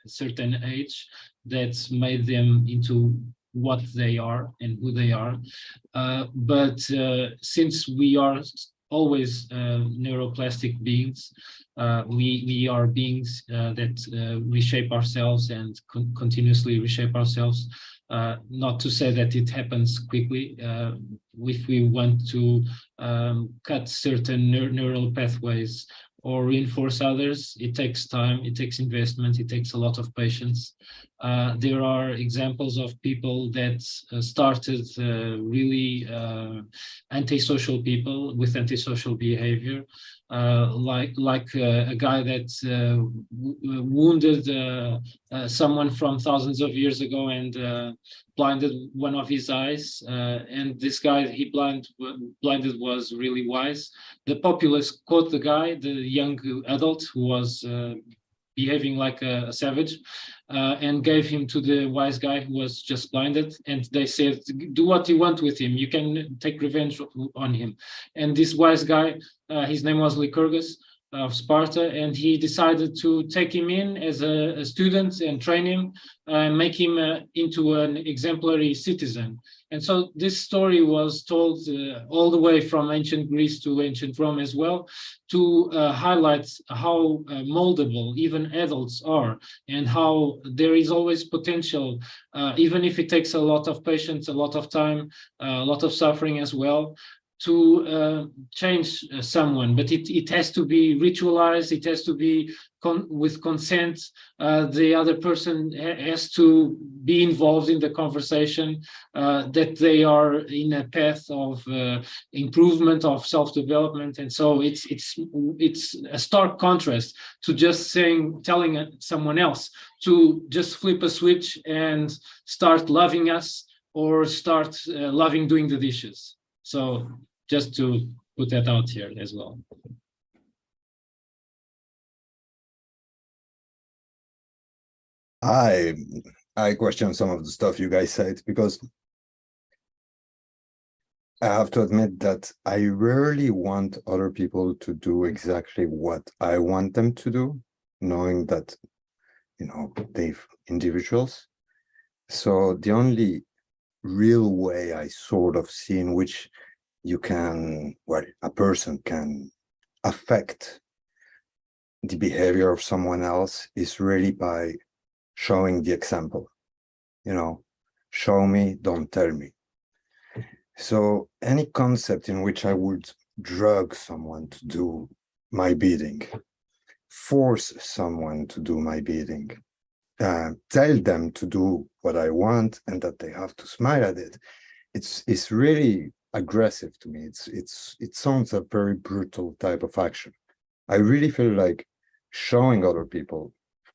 certain age, that made them into what they are and who they are. But since we are always neuroplastic beings, we are beings that reshape ourselves and continuously reshape ourselves. Not to say that it happens quickly. If we want to cut certain neural pathways or reinforce others, it takes time, it takes investment, it takes a lot of patience. There are examples of people that started really antisocial people with antisocial behavior, like a guy that wounded someone from thousands of years ago and blinded one of his eyes, and this guy he blinded was really wise. The populace caught the guy, the young adult who was behaving like a savage, and gave him to the wise guy who was just blinded. And they said, do what you want with him. You can take revenge on him. And this wise guy, his name was Lycurgus of Sparta, and he decided to take him in as a student and train him, make him into an exemplary citizen. And so this story was told all the way from ancient Greece to ancient Rome as well, to highlight how moldable even adults are, and how there is always potential, even if it takes a lot of patience, a lot of time, a lot of suffering as well, to change someone. But it has to be ritualized, it has to be with consent. The other person has to be involved in the conversation, that they are in a path of improvement, of self-development. And so it's a stark contrast to just telling someone else to just flip a switch and start loving us, or start loving doing the dishes. So just to put that out here as well.
I question some of the stuff you guys said, because I have to admit that I rarely want other people to do exactly what I want them to do, knowing that, you know, they're individuals. So the only real way I sort of see in which you can, well, a person can affect the behavior of someone else is really by showing the example. You know, show me, don't tell me. So any concept in which I would drug someone to do my bidding, force someone to do my bidding, tell them to do what I want and that they have to smile at it, it's really aggressive to me. It sounds a very brutal type of action. I really feel like showing other people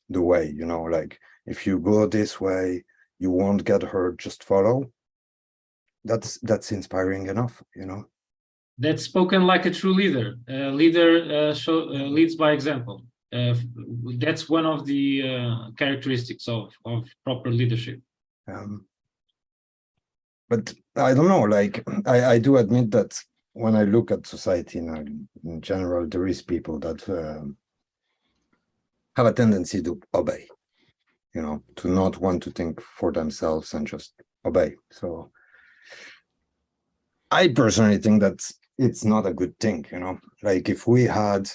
the way, you know, like, if you go this way, you won't get hurt, just follow. That's inspiring enough, you know.
That's spoken like a true leader. Leader leads by example. That's one of the characteristics of proper leadership.
But I don't know, like, I do admit that when I look at society in general, there is people that have a tendency to obey, you know, to not want to think for themselves and just obey. So I personally think that it's not a good thing, you know, like if we had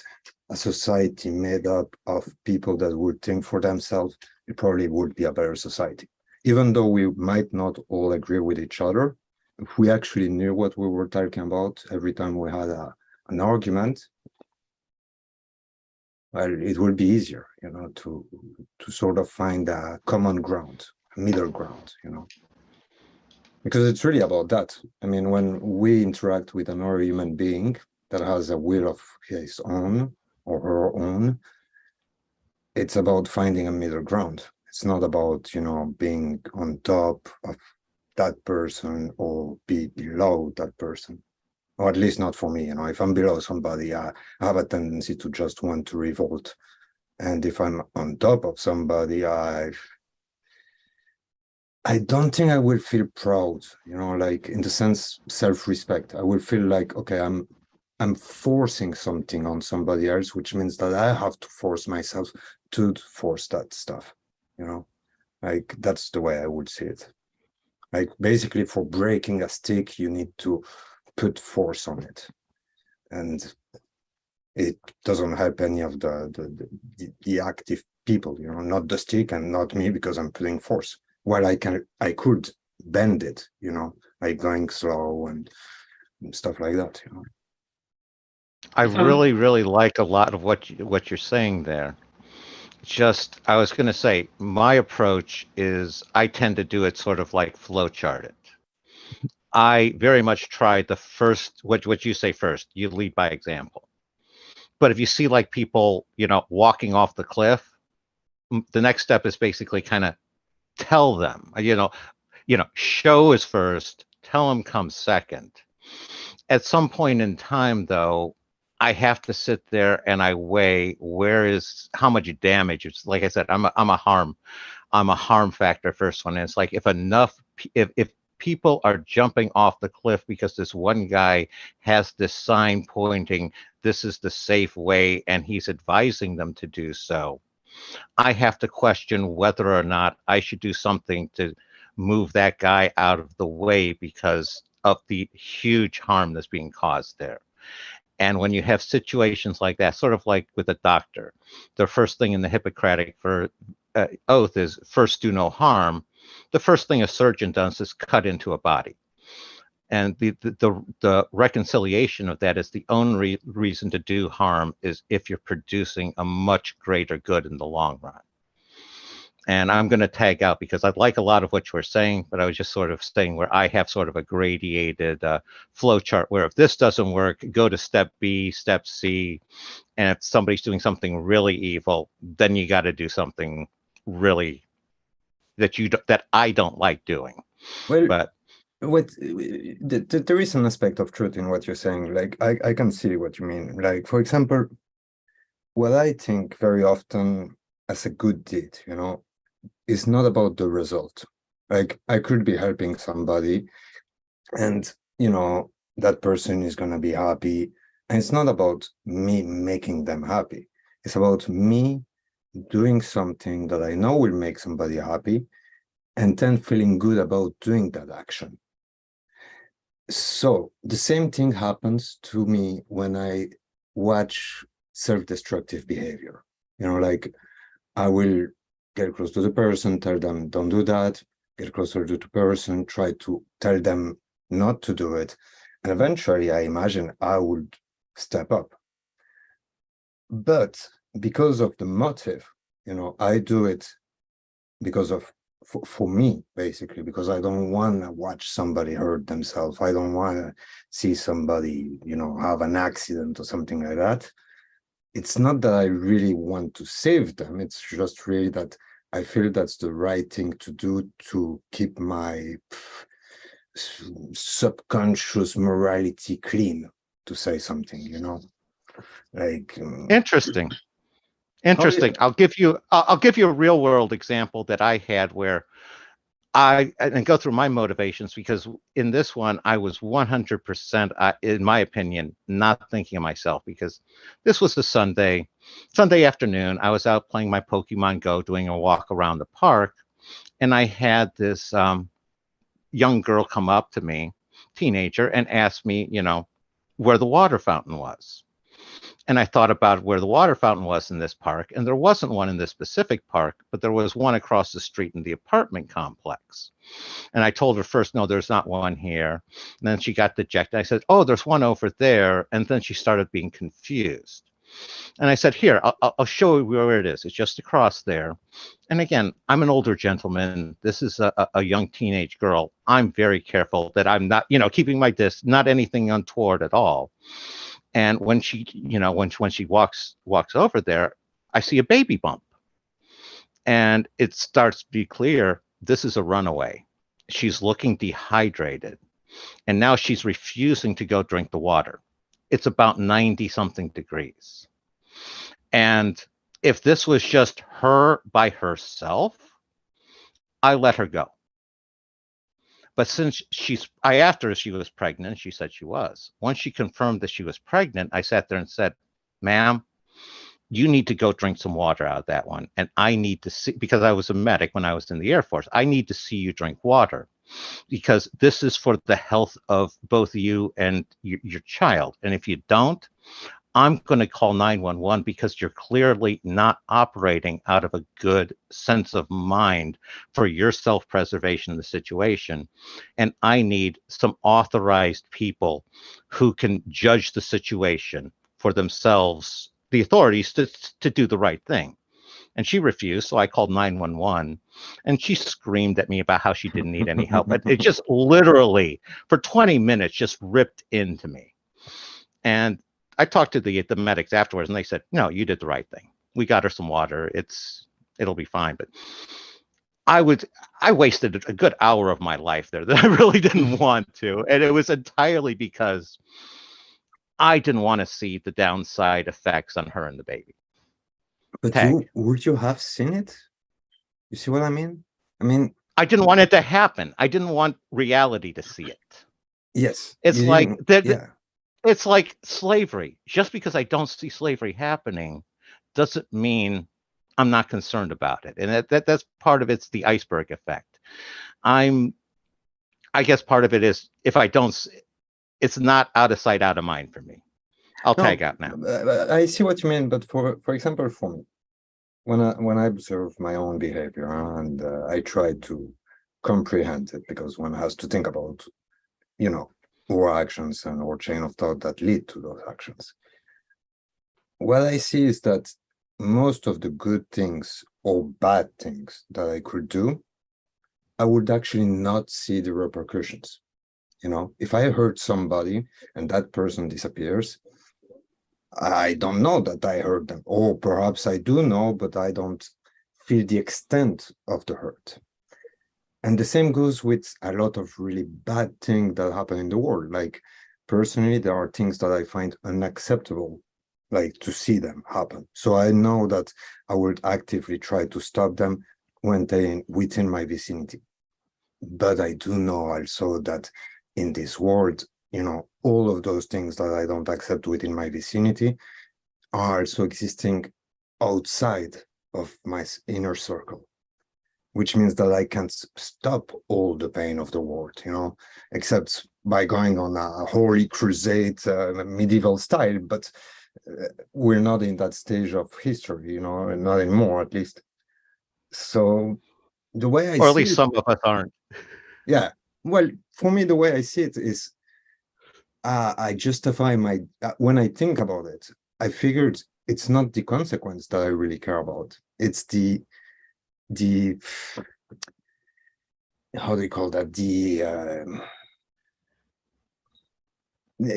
a society made up of people that would think for themselves, it probably would be a better society. Even though we might not all agree with each other, if we actually knew what we were talking about every time we had an argument, well, it would be easier, you know, to sort of find a common ground, a middle ground, you know. Because it's really about that. I mean, when we interact with another human being that has a will of his own or her own, it's about finding a middle ground. It's not about, you know, being on top of that person or be below that person. Or at least not for me, you know. If I'm below somebody, I have a tendency to just want to revolt. And if I'm on top of somebody, I don't think I will feel proud, you know, like in the sense self-respect. I will feel like, okay, I'm forcing something on somebody else, which means that I have to force myself to force that stuff, you know, like that's the way I would see it. Like basically for breaking a stick, you need to put force on it. And it doesn't help any of the active people, you know, not the stick and not me, because I'm putting force. Well, I could bend it, you know, like going slow and stuff like that, you know.
I really like a lot of what you're saying there. Just, I was going to say, my approach is I tend to do it sort of like flowchart it. I very much try the first, what you say first, you lead by example. But if you see like people, you know, walking off the cliff, the next step is basically kind of tell them, you know, show is first, tell them comes second. At some point in time, though, I have to sit there and I weigh how much damage. It's like I said, I'm a harm factor first one. And it's like if people are jumping off the cliff because this one guy has this sign pointing, this is the safe way, and he's advising them to do so, I have to question whether or not I should do something to move that guy out of the way because of the huge harm that's being caused there. And when you have situations like that, sort of like with a doctor, the first thing in the Hippocratic oath is first do no harm. The first thing a surgeon does is cut into a body. And the reconciliation of that is the only reason to do harm is if you're producing a much greater good in the long run. And I'm going to tag out because I like a lot of what you were saying, but I was just sort of saying where I have sort of a gradiated flow chart where if this doesn't work, go to step B, step C. And if somebody's doing something really evil, then you got to do something really that I don't like doing.
Well,
but
there is an aspect of truth in what you're saying. Like I can see what you mean. Like, for example, what I think very often as a good deed, is not about the result. Like I could be helping somebody and, that person is going to be happy. And it's not about me making them happy. It's about me doing something that I know will make somebody happy and then feeling good about doing that action. So the same thing happens to me when I watch self-destructive behavior. Like I will get close to the person, tell them don't do that, get closer to the person, try to tell them not to do it. And eventually I imagine I would step up. But because of the motive, I do it because of for me, basically, because I don't want to watch somebody hurt themselves. I don't want to see somebody, have an accident or something like that. It's not that I really want to save them. It's just really that I feel that's the right thing to do to keep my subconscious morality clean, to say something, like
interesting.
Oh, yeah.
I'll give you a real world example that I had where and go through my motivations, because in this one I was 100%, in my opinion, not thinking of myself, because this was a Sunday afternoon. I was out playing my Pokemon Go, doing a walk around the park, and I had this young girl come up to me, teenager, and ask me, where the water fountain was. And I thought about where the water fountain was in this park, and there wasn't one in this specific park, but there was one across the street in the apartment complex. And I told her first, no, there's not one here. And then she got dejected. I said, oh, there's one over there. And then she started being confused. And I said, here, I'll show you where it is. It's just across there. And again, I'm an older gentleman. This is a young teenage girl. I'm very careful that I'm not, keeping my distance, not anything untoward at all. And when she, when she walks over there, I see a baby bump. And it starts to be clear, this is a runaway. She's looking dehydrated. And now she's refusing to go drink the water. It's about 90 something degrees. And if this was just her by herself, I let her go. But since I asked her if she was pregnant, she said she was. Once she confirmed that she was pregnant, I sat there and said, ma'am, you need to go drink some water out of that one. And I need to see, because I was a medic when I was in the Air Force, I need to see you drink water, because this is for the health of both you and your child. And if you don't, I'm going to call 911, because you're clearly not operating out of a good sense of mind for your self-preservation in the situation. And I need some authorized people who can judge the situation for themselves, the authorities, to do the right thing. And she refused, so I called 911, and she screamed at me about how she didn't need any help. But it just literally, for 20 minutes, just ripped into me. And I talked to the medics afterwards, and they said, no, you did the right thing. We got her some water. It'll be fine. But I wasted a good hour of my life there that I really didn't want to. And it was entirely because I didn't want to see the downside effects on her and the baby.
But
Tag.
would you have seen it? You see what I mean? I mean,
I didn't want it to happen. I didn't want reality to see it.
yes.
It's
you
like
didn't-
that.
yeah.
It's like slavery. Just because I don't see slavery happening doesn't mean I'm not concerned about it. And that's part of it's the iceberg effect. I guess part of it is if I don't, it's not out of sight, out of mind for me. I'll
No,
tag out now.
I see what you mean, but for example, for me, when I observe my own behavior and I try to comprehend it, because one has to think about, our actions and our chain of thought that lead to those actions. What I see is that most of the good things or bad things that I could do, I would actually not see the repercussions. If I hurt somebody and that person disappears, I don't know that I hurt them, or perhaps I do know, but I don't feel the extent of the hurt. And the same goes with a lot of really bad things that happen in the world. Like, personally, there are things that I find unacceptable, like to see them happen. So I know that I would actively try to stop them when they're within my vicinity. But I do know also that in this world, all of those things that I don't accept within my vicinity are also existing outside of my inner circle, which means that I can't stop all the pain of the world, except by going on a holy crusade, medieval style. But we're not in that stage of history, not anymore, at least. So the way I
Or at
see
least
it,
some of us aren't.
yeah. Well, for me, the way I see it is, I justify when I think about it, I figured it's not the consequence that I really care about. It's the how do you call that?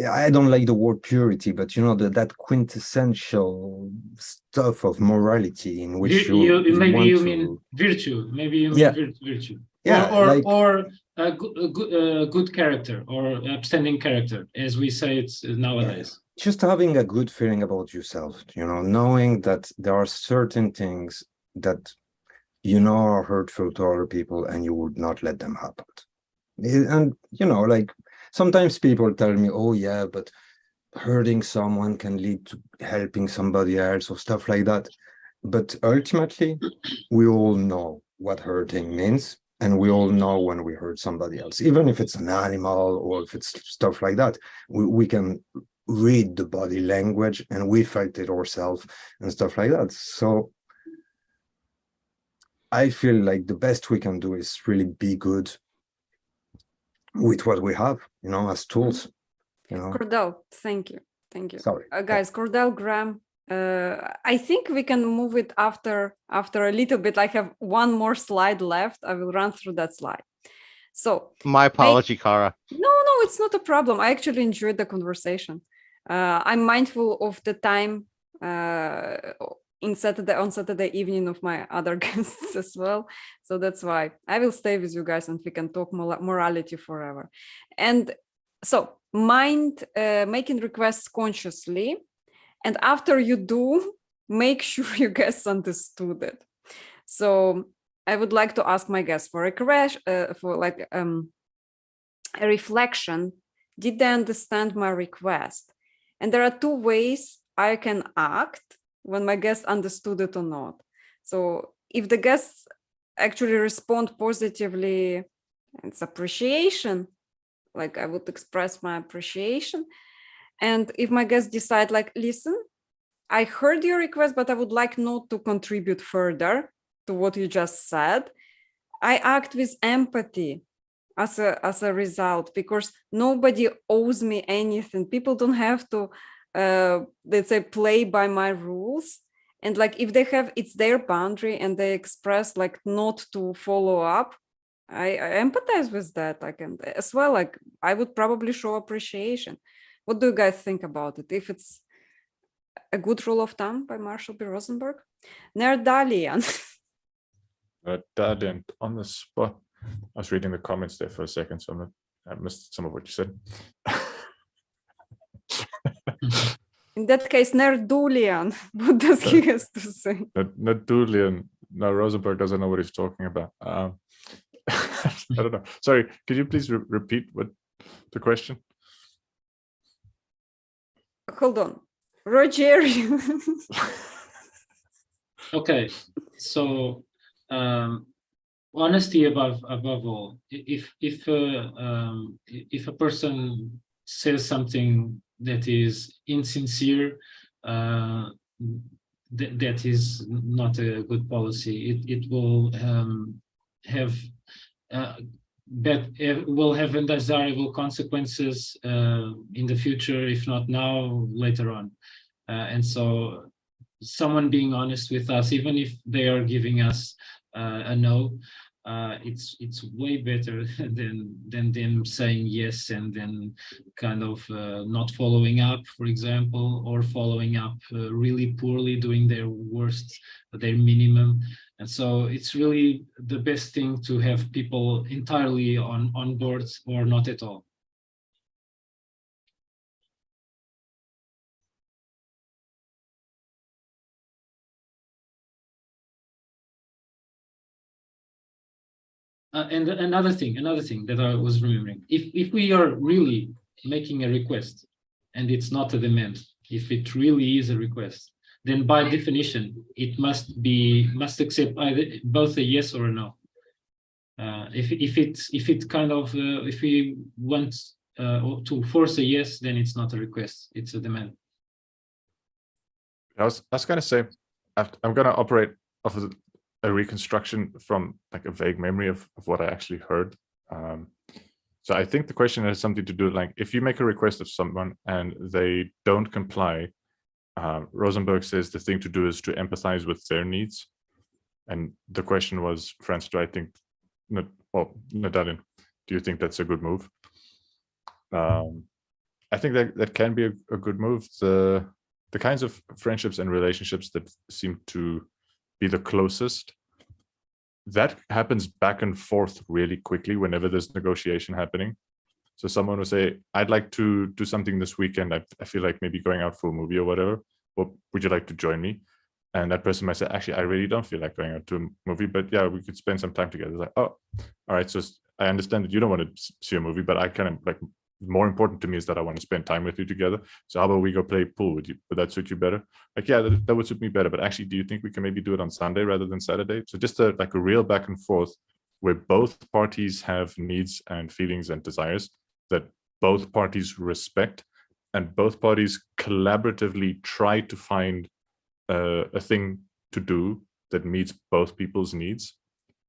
I don't like the word purity, but that quintessential stuff of morality in which
maybe you
want
mean virtue. Maybe you mean
Yeah.
virtue.
Yeah,
or a good character, or upstanding character, as we say it nowadays.
Just having a good feeling about yourself, knowing that there are certain things that are hurtful to other people and you would not let them happen. And like, sometimes people tell me, oh yeah, but hurting someone can lead to helping somebody else or stuff like that. But ultimately, we all know what hurting means, and we all know when we hurt somebody else, even if it's an animal or if it's stuff like that. We can read the body language, and we felt it ourselves and stuff like that. So I feel like the best we can do is really be good with what we have, as tools.
Cordelh, thank you.
Sorry,
guys. Cordelh Graham. I think we can move it after a little bit. I have one more slide left. I will run through that slide. So
My apology, Cara.
No, it's not a problem. I actually enjoyed the conversation. I'm mindful of the time on Saturday evening of my other guests as well. So that's why I will stay with you guys and we can talk morality forever. And so making requests consciously. And after you do, make sure your guests understood it. So I would like to ask my guests for a reflection. Did they understand my request? And there are two ways I can act when my guests understood it or not. So if the guests actually respond positively, it's appreciation. Like, I would express my appreciation. And if my guests decide, like, listen, I heard your request, but I would like not to contribute further to what you just said, I act with empathy as a result, because nobody owes me anything. People don't have to, let's say, play by my rules. And like, if they have, it's their boundary and they express like not to follow up, I empathize with that. Like, and as well, like, I would probably show appreciation. What do you guys think about it? If it's a good rule of thumb by Marshall B. Rosenberg? Nerdalian.
Nerdalian on the spot. I was reading the comments there for a second, so I missed some of what you said.
In that case, Nerdulian, what does he has to say?
Not Julian. No, Rosenberg doesn't know what he's talking about. I don't know. Sorry, could you please repeat what the question?
Hold on. Rogério.
Okay, so honesty above all. If a person says something that is insincere, that is not a good policy. It will have will have undesirable consequences in the future, if not now, later on. And so someone being honest with us, even if they are giving us a no, it's way better than them saying yes and then kind of not following up, for example, or following up really poorly, doing their worst, their minimum. And so it's really the best thing to have people entirely on board or not at all. And another thing that I was remembering, if we are really making a request and it's not a demand, if it really is a request, then by definition it must accept either both a yes or a no. If we want to force a yes, then it's not a request, it's a demand.
I was gonna say, I'm gonna operate off of a reconstruction from like a vague memory of what I actually heard. So I think the question has something to do with, like, if you make a request of someone and they don't comply, Rosenberg says the thing to do is to empathize with their needs. And the question was, Franz, do I think, Nadalin, do you think that's a good move? I think that can be a good move. The kinds of friendships and relationships that seem to be the closest, that happens back and forth really quickly whenever there's negotiation happening. So someone will say, I'd like to do something this weekend. I feel like maybe going out for a movie or whatever. What would you like to join me? And that person might say, actually, I really don't feel like going out to a movie, but yeah, we could spend some time together. It's like, oh, all right. So I understand that you don't want to see a movie, but I kind of like, more important to me is that I want to spend time with you together. So how about we go play pool with you? Would that suit you better? Like, yeah, that would suit me better. But actually, do you think we can maybe do it on Sunday rather than Saturday? So just like a real back and forth where both parties have needs and feelings and desires that both parties respect, and both parties collaboratively try to find a thing to do that meets both people's needs,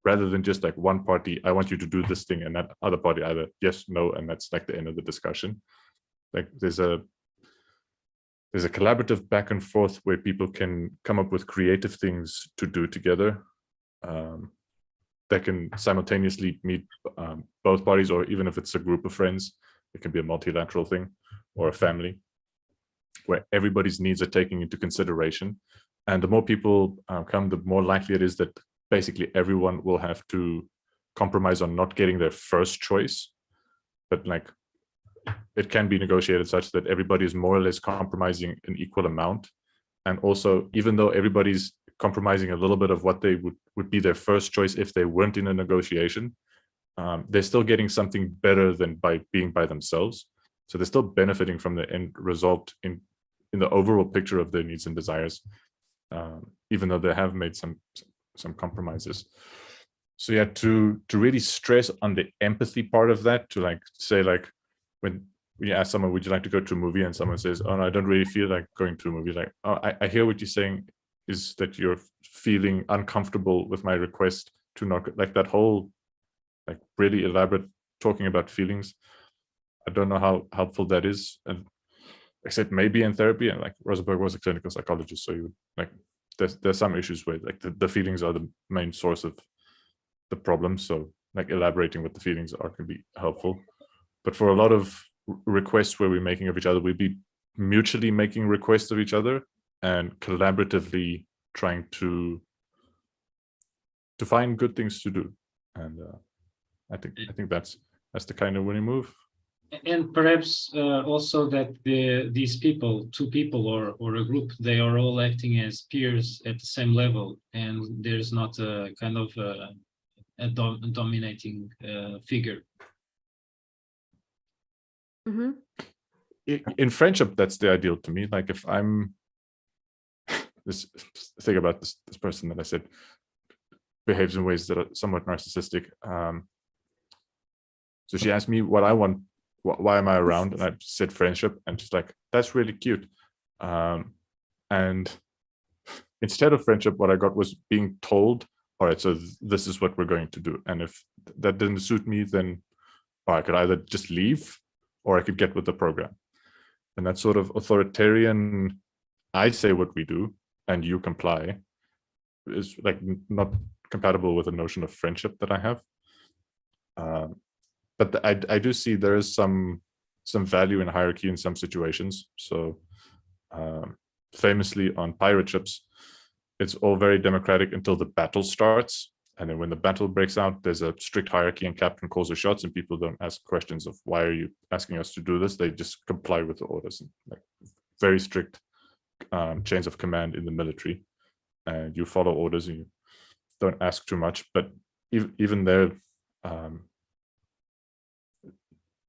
rather than just like one party, I want you to do this thing, and that other party either yes, no, and that's like the end of the discussion. Like there's a collaborative back and forth where people can come up with creative things to do together that can simultaneously meet both parties, or even if it's a group of friends, it can be a multilateral thing, or a family, where everybody's needs are taken into consideration. And the more people come, the more likely it is that basically everyone will have to compromise on not getting their first choice, but like it can be negotiated such that everybody is more or less compromising an equal amount. And also, even though everybody's compromising a little bit of what they would be their first choice if they weren't in a negotiation, they're still getting something better than by being by themselves. So they're still benefiting from the end result in the overall picture of their needs and desires, even though they have made some compromises. So yeah, to really stress on the empathy part of that, to like say, like when you ask someone, would you like to go to a movie, and someone says, oh no, I don't really feel like going to a movie, like, oh, I hear what you're saying is that you're feeling uncomfortable with my request to not, like that whole like really elaborate talking about feelings. I don't know how helpful that is, and except maybe in therapy, and like Rosenberg was a clinical psychologist, so you would like there's some issues where like the feelings are the main source of the problem. So like elaborating what the feelings are can be helpful. But for a lot of requests where we're making of each other, we'd be mutually making requests of each other and collaboratively trying to find good things to do. And I think that's the kind of winning move.
And perhaps also that these people, two people or a group, they are all acting as peers at the same level, and there's not a kind of a dominating figure.
Mhm.
In friendship, that's the ideal to me. Like if I'm this thing about this person that I said behaves in ways that are somewhat narcissistic. So she asked me what I want, why am I around? And I said friendship, and she's like, that's really cute. And instead of friendship, what I got was being told, all right, so this is what we're going to do. And if that didn't suit me, then I could either just leave or I could get with the program. And that sort of authoritarian, I say what we do and you comply, is like not compatible with the notion of friendship that I have. But I do see there is some value in hierarchy in some situations. So famously on pirate ships, it's all very democratic until the battle starts. And then when the battle breaks out, there's a strict hierarchy and captain calls the shots and people don't ask questions of why are you asking us to do this? They just comply with the orders. And like very strict chains of command in the military. And you follow orders and you don't ask too much. But even there,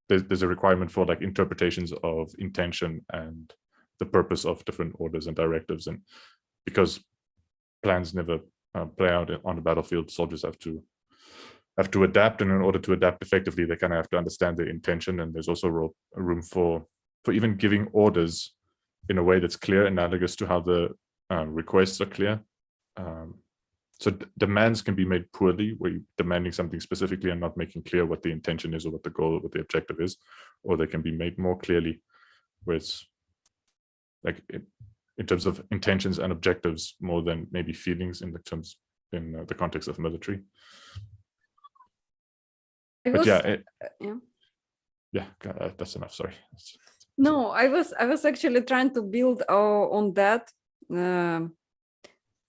there's a requirement for like interpretations of intention and the purpose of different orders and directives. And because plans never play out on the battlefield, soldiers have to adapt, and in order to adapt effectively, they kind of have to understand the intention. And there's also room for even giving orders in a way that's clear, analogous to how the requests are clear. So demands can be made poorly, where you're demanding something specifically and not making clear what the intention is or what the goal or what the objective is, or they can be made more clearly, where it's like in terms of intentions and objectives more than maybe feelings in the context of military. But yeah, that's enough. Sorry.
No, I was actually trying to build on that.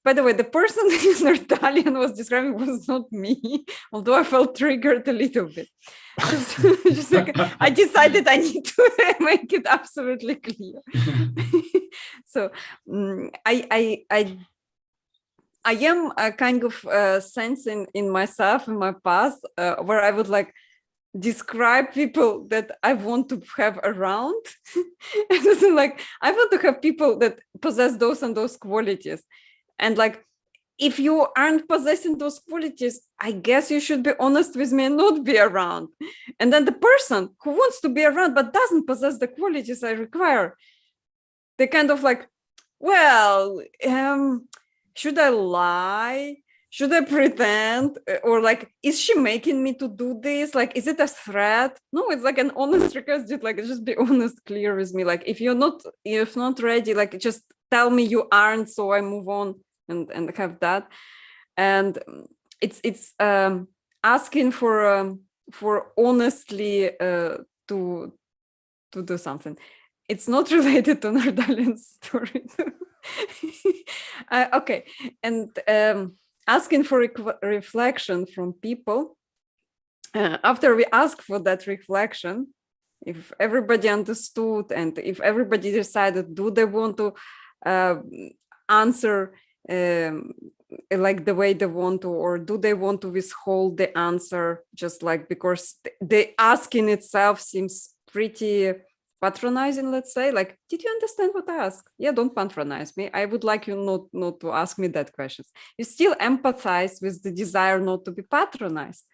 By the way, the person Italian was describing was not me, although I felt triggered a little bit. Just like, I decided I need to make it absolutely clear. So I am a kind of sensing in myself in my past where I would like describe people that I want to have around. And like I want to have people that possess those and those qualities. And like, if you aren't possessing those qualities, I guess you should be honest with me and not be around. And then the person who wants to be around but doesn't possess the qualities I require, they kind of like, well, should I lie? Should I pretend? Or like, is she making me to do this? Like, is it a threat? No, it's like an honest request. Just be honest, clear with me. Like, if not ready, like just tell me you aren't, so I move on and have that. And it's asking for honestly to do something. It's not related to Nordalian's story. Okay, and asking for reflection from people. After we ask for that reflection, if everybody understood and if everybody decided, do they want to answer like the way they want to, or do they want to withhold the answer just like because the asking itself seems pretty patronizing, let's say, like, did you understand what I asked? Yeah, don't patronize me. I would like you not to ask me that questions. You still empathize with the desire not to be patronized,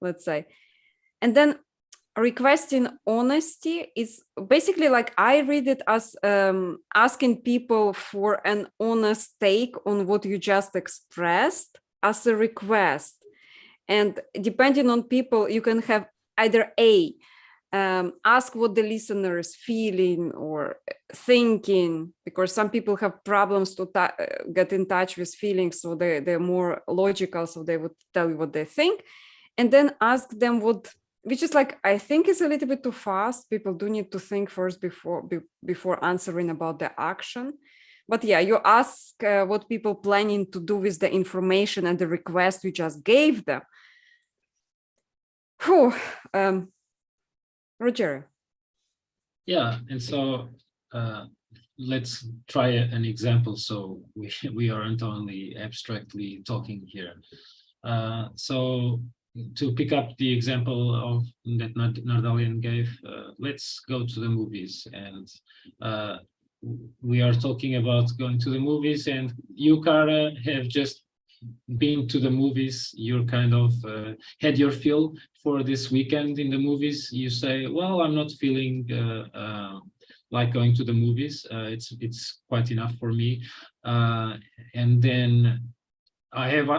let's say. And then requesting honesty is basically like, I read it as asking people for an honest take on what you just expressed as a request. And depending on people, you can have either ask what the listener is feeling or thinking, because some people have problems to get in touch with feelings, so they're more logical, so they would tell you what they think. And then ask them which is like, I think is a little bit too fast. People do need to think first before answering about the action. But yeah, you ask what people planning to do with the information and the request you just gave them. Rogério.
Yeah, and so let's try an example so we aren't only abstractly talking here. So to pick up the example of that Nordalian gave, let's go to the movies, and we are talking about going to the movies, and you, Kara, have just been to the movies. You're kind of had your fill for this weekend in the movies. You say, well, I'm not feeling like going to the movies. It's quite enough for me. And then I have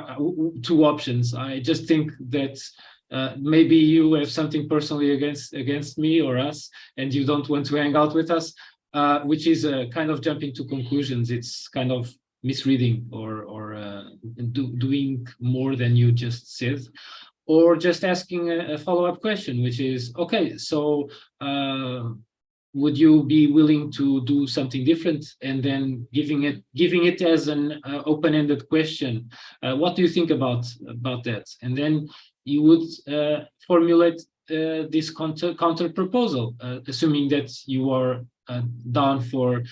two options. I just think that maybe you have something personally against me or us, and you don't want to hang out with us, which is kind of jumping to conclusions. It's kind of misreading or doing more than you just said, or just asking a follow-up question, which is, okay, so would you be willing to do something different? And then giving it as an open-ended question. What do you think about that? And then you would formulate this counter proposal, assuming that you are down for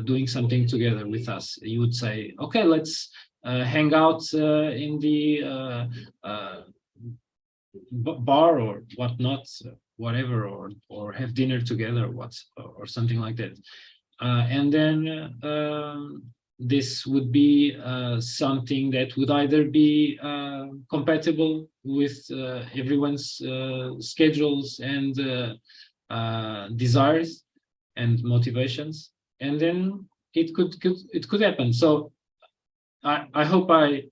doing something together with us. You would say, okay, let's hang out in the bar or whatnot, whatever, or have dinner together, or something like that. And then this would be something that would either be compatible with everyone's schedules and desires and motivations, and then it could happen. So I hope I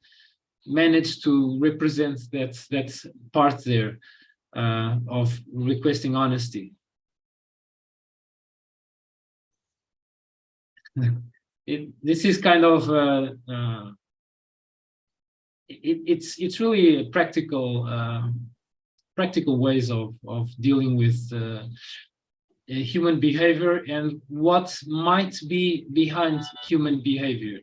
managed to represent that part there of requesting honesty. This is kind of it's really practical ways of dealing with human behavior and what might be behind human behavior,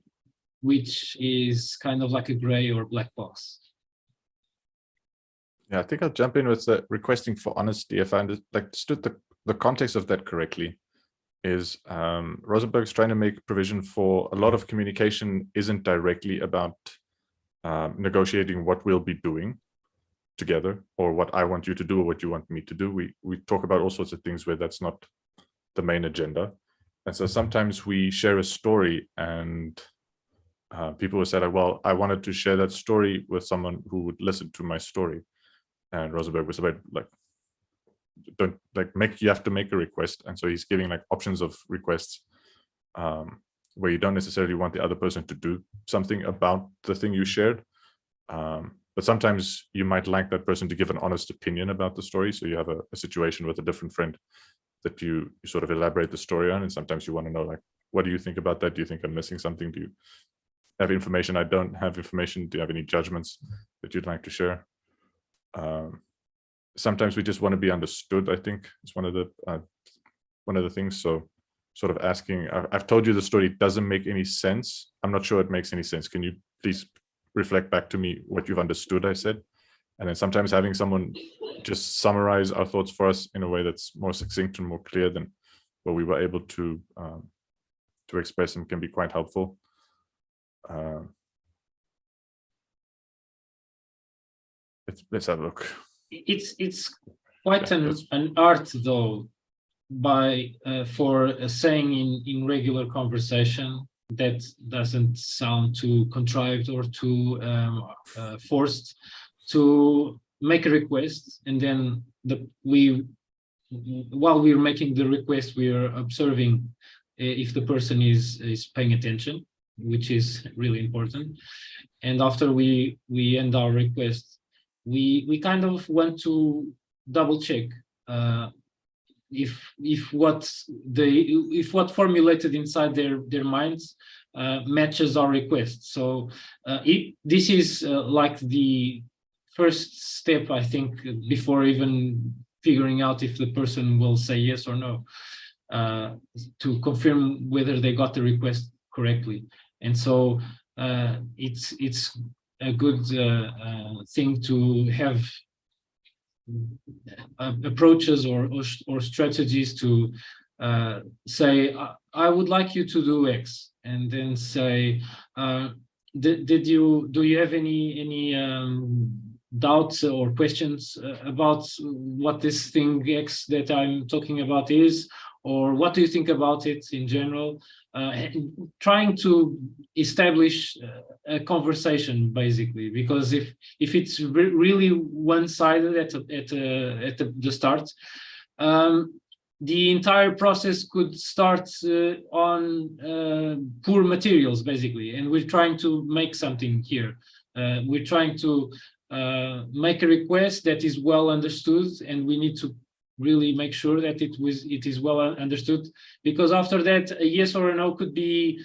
which is kind of like a gray or black box.
Yeah, I think I'll jump in with the requesting for honesty. If I understood the context of that correctly, is Rosenberg's trying to make provision for a lot of communication isn't directly about negotiating what we'll be doing together, or what I want you to do, or what you want me to do. We talk about all sorts of things where that's not the main agenda. And so sometimes we share a story, and people will say, like, well, I wanted to share that story with someone who would listen to my story. And Rosenberg was about, like, don't you have to make a request. And so he's giving like options of requests where you don't necessarily want the other person to do something about the thing you shared. But sometimes you might like that person to give an honest opinion about the story. So you have a situation with a different friend that you sort of elaborate the story on. And sometimes you want to know, like, what do you think about that? Do you think I'm missing something? Do you have information I don't have information? Do you have any judgments that you'd like to share? Sometimes we just want to be understood. I think it's one of the things. So sort of asking, I've told you the story doesn't make any sense. I'm not sure it makes any sense. Can you please reflect back to me what you've understood, I said. And then sometimes having someone just summarize our thoughts for us in a way that's more succinct and more clear than what we were able to express them can be quite helpful. Let's have a look.
It's quite an art, though, for saying in regular conversation that doesn't sound too contrived or too forced, to make a request, and then while we're making the request, we are observing if the person is paying attention, which is really important. And after we end our request, we kind of want to double check if what formulated inside their minds matches our request. So this is like the first step, I think, before even figuring out if the person will say yes or no, to confirm whether they got the request correctly. And so it's a good thing to have approaches or strategies to say, I would like you to do X, and then say, do you have any doubts or questions about what this thing X that I'm talking about is, or what do you think about it in general? Trying to establish a conversation, basically, because if it's really one-sided at the start, the entire process could start on poor materials, basically, and we're trying to make something here. We're trying to make a request that is well understood, and we need to really make sure that it is well understood, because after that, a yes or a no could be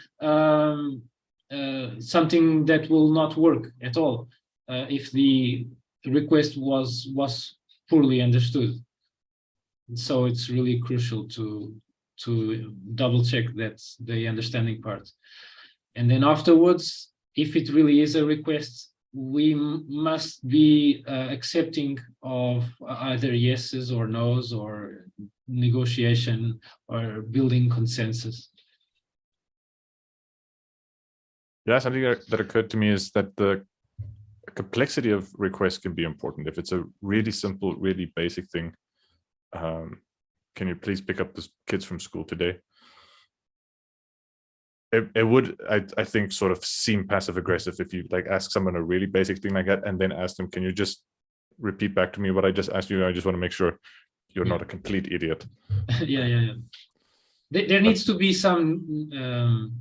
something that will not work at all if the request was poorly understood. So it's really crucial to double check that's the understanding part. And then afterwards, if it really is a request, we must be accepting of either yeses or nos, or negotiation, or building consensus.
Yeah, something that occurred to me is that the complexity of requests can be important. If it's a really simple, really basic thing, can you please pick up the kids from school today? It would, I think, sort of seem passive aggressive if you like ask someone a really basic thing like that and then ask them, can you just repeat back to me what I just asked you? I just want to make sure you're not a complete idiot.
Yeah. There needs to be some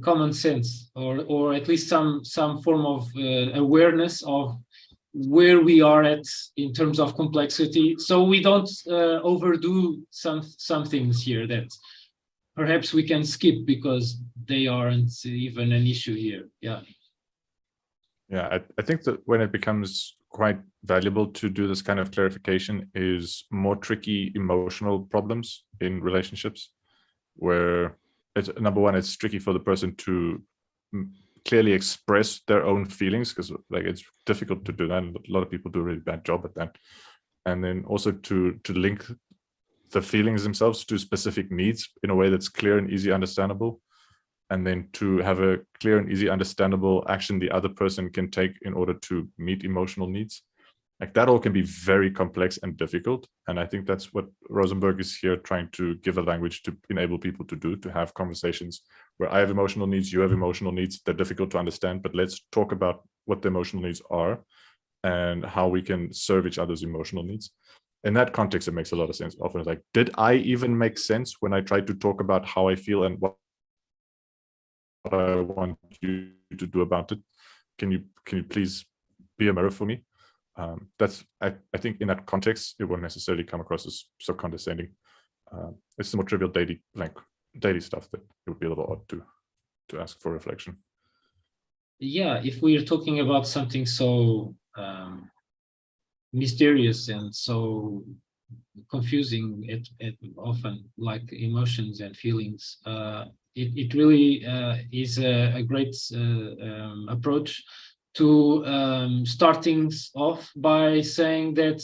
common sense, or at least some form of awareness of where we are at in terms of complexity, so we don't overdo some things here that perhaps we can skip because they aren't even an issue here.
Yeah, I think that when it becomes quite valuable to do this kind of clarification is more tricky emotional problems in relationships, where it's number one, it's tricky for the person to clearly express their own feelings, because like it's difficult to do that, and a lot of people do a really bad job at that. And then also to link the feelings themselves to specific needs in a way that's clear and easy understandable, and then to have a clear and easy understandable action the other person can take in order to meet emotional needs. Like that all can be very complex and difficult, and I think that's what Rosenberg is here trying to give a language to enable people to do, to have conversations where I have emotional needs, you have emotional needs, they're difficult to understand, but let's talk about what the emotional needs are and how we can serve each other's emotional needs. In that context, it makes a lot of sense. Often it's like, did I even make sense when I tried to talk about how I feel and what I want you to do about it? Can you please be a mirror for me? That's I think in that context, it won't necessarily come across as so condescending. It's the more trivial daily stuff that it would be a little odd to ask for reflection.
Yeah, if we're talking about something so mysterious and so confusing, it often, like emotions and feelings, it really is a great approach to start things off by saying that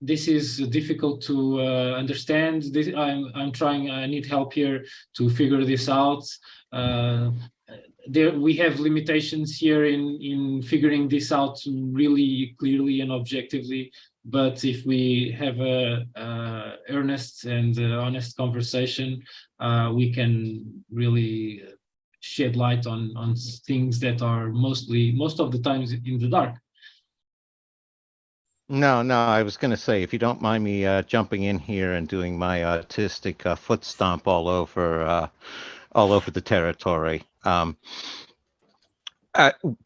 this is difficult to understand. I'm trying. I need help here to figure this out. We have limitations here in figuring this out really clearly and objectively. But if we have a earnest and honest conversation, we can really shed light on things that are most of the times in the dark.
No, I was going to say, if you don't mind me jumping in here and doing my artistic foot stomp all over the territory.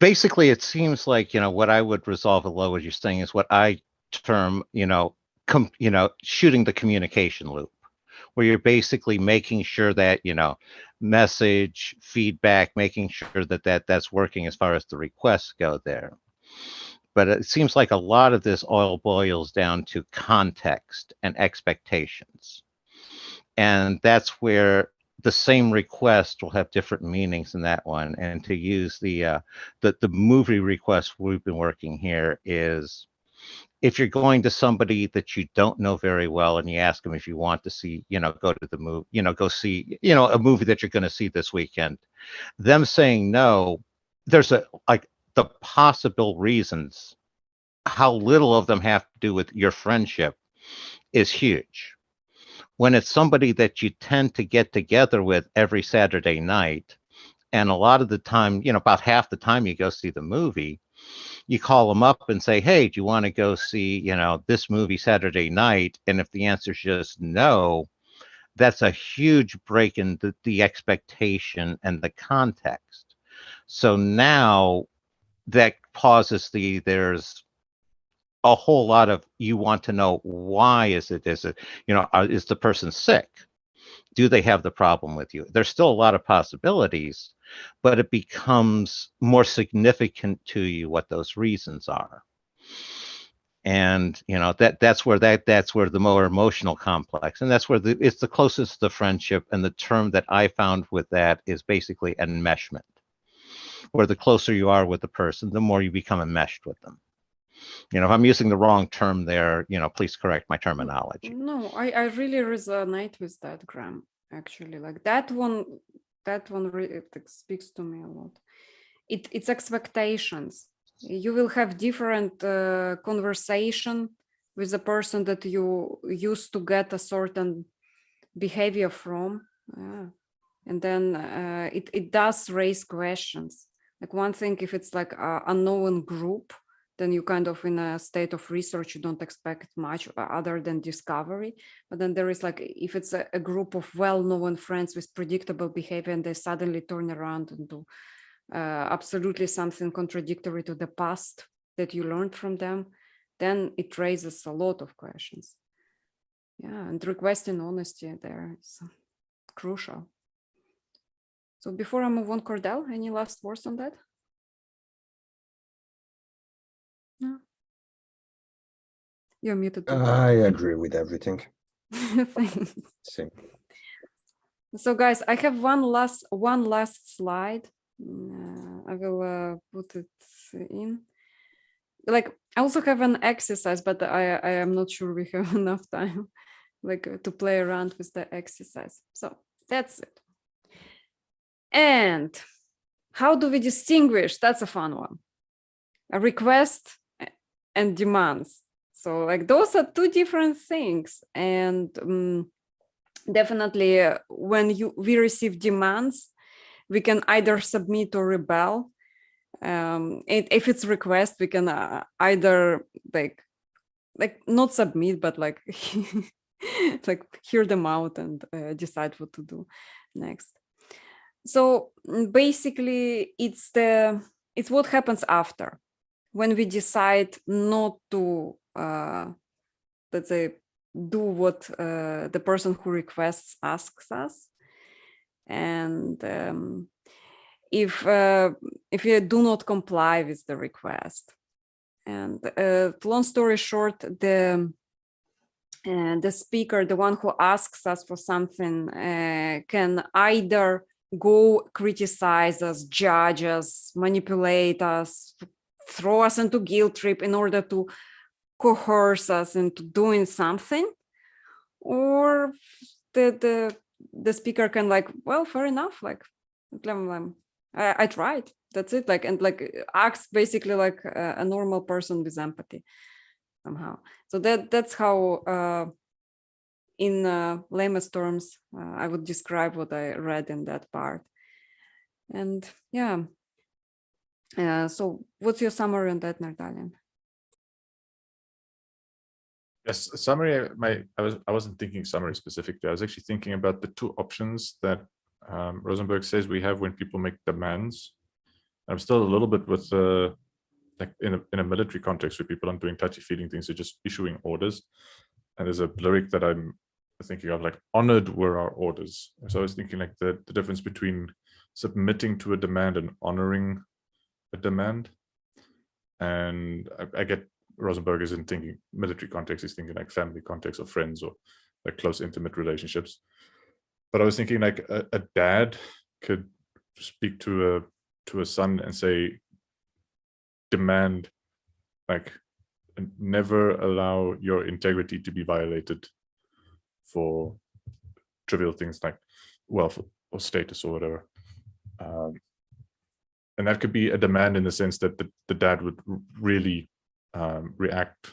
Basically, it seems like, what I would resolve a lot what you're saying is what I term, shooting the communication loop, where you're basically making sure that, message, feedback, making sure that's working as far as the requests go there. But it seems like a lot of this oil boils down to context and expectations. And that's where the same request will have different meanings in that one. And to use the movie request we've been working here is if you're going to somebody that you don't know very well and you ask them if you want to see, go to the movie, go see, a movie that you're going to see this weekend, them saying no, there's the possible reasons, how little of them have to do with your friendship is huge. When it's somebody that you tend to get together with every Saturday night, and a lot of the time, about half the time you go see the movie, you call them up and say, hey, do you want to go see, this movie Saturday night? And if the answer is just no, that's a huge break in the expectation and the context. So now that pauses there's a whole lot of, you want to know, why is it, is the person sick? Do they have the problem with you? There's still a lot of possibilities, but it becomes more significant to you what those reasons are. And that's where the more emotional complex, and that's where it's the closest to friendship. And the term that I found with that is basically enmeshment, where the closer you are with the person, the more you become enmeshed with them. If I'm using the wrong term there, please correct my terminology.
No, I really resonate with that, Graham. Actually, like that one really speaks to me a lot. It's expectations. You will have different conversation with the person that you used to get a certain behavior from, and then it does raise questions. Like one thing, if it's like a unknown group, then you kind of in a state of research, you don't expect much other than discovery. But then there is like, if it's a group of well-known friends with predictable behavior and they suddenly turn around and do absolutely something contradictory to the past that you learned from them, then it raises a lot of questions. Yeah, and requesting honesty there is crucial. So before I move on, Cordelh, any last words on that? No. You're muted.
I agree with everything.
Thanks.
Same.
So guys, I have one last slide. I will put it in. Like I also have an exercise, but I am not sure we have enough time like to play around with the exercise. So that's it. And how do we distinguish? That's a fun one. A request and demands. So like those are two different things. And definitely when we receive demands, we can either submit or rebel. If it's request, we can either like not submit, but like like hear them out and decide what to do next. So basically, it's what happens after when we decide not to, let's say, do what the person who requests asks us, and if you do not comply with the request. And long story short, the speaker, the one who asks us for something, can either go criticize us, judge us, manipulate us, throw us into guilt trip in order to coerce us into doing something, or the speaker can like, well, fair enough, like I tried, that's it, like, and like acts basically like a normal person with empathy somehow. So that's how in lamest terms I would describe what I read in that part. And yeah, so what's your summary on that, Nardalian?
Yes, summary. I wasn't thinking summary specifically. I was actually thinking about the two options that Rosenberg says we have when people make demands. I'm still a little bit with like in a military context where people aren't doing touchy-feely things, they're just issuing orders. And there's a lyric that I'm thinking of, like, honored were our orders. So I was thinking like the difference between submitting to a demand and honoring a demand. And I get Rosenberg isn't thinking military context, he's thinking like family context or friends or like close intimate relationships. But I was thinking like a dad could speak to a son and say, demand like and never allow your integrity to be violated for trivial things like wealth or status or whatever. And that could be a demand in the sense that the dad would really react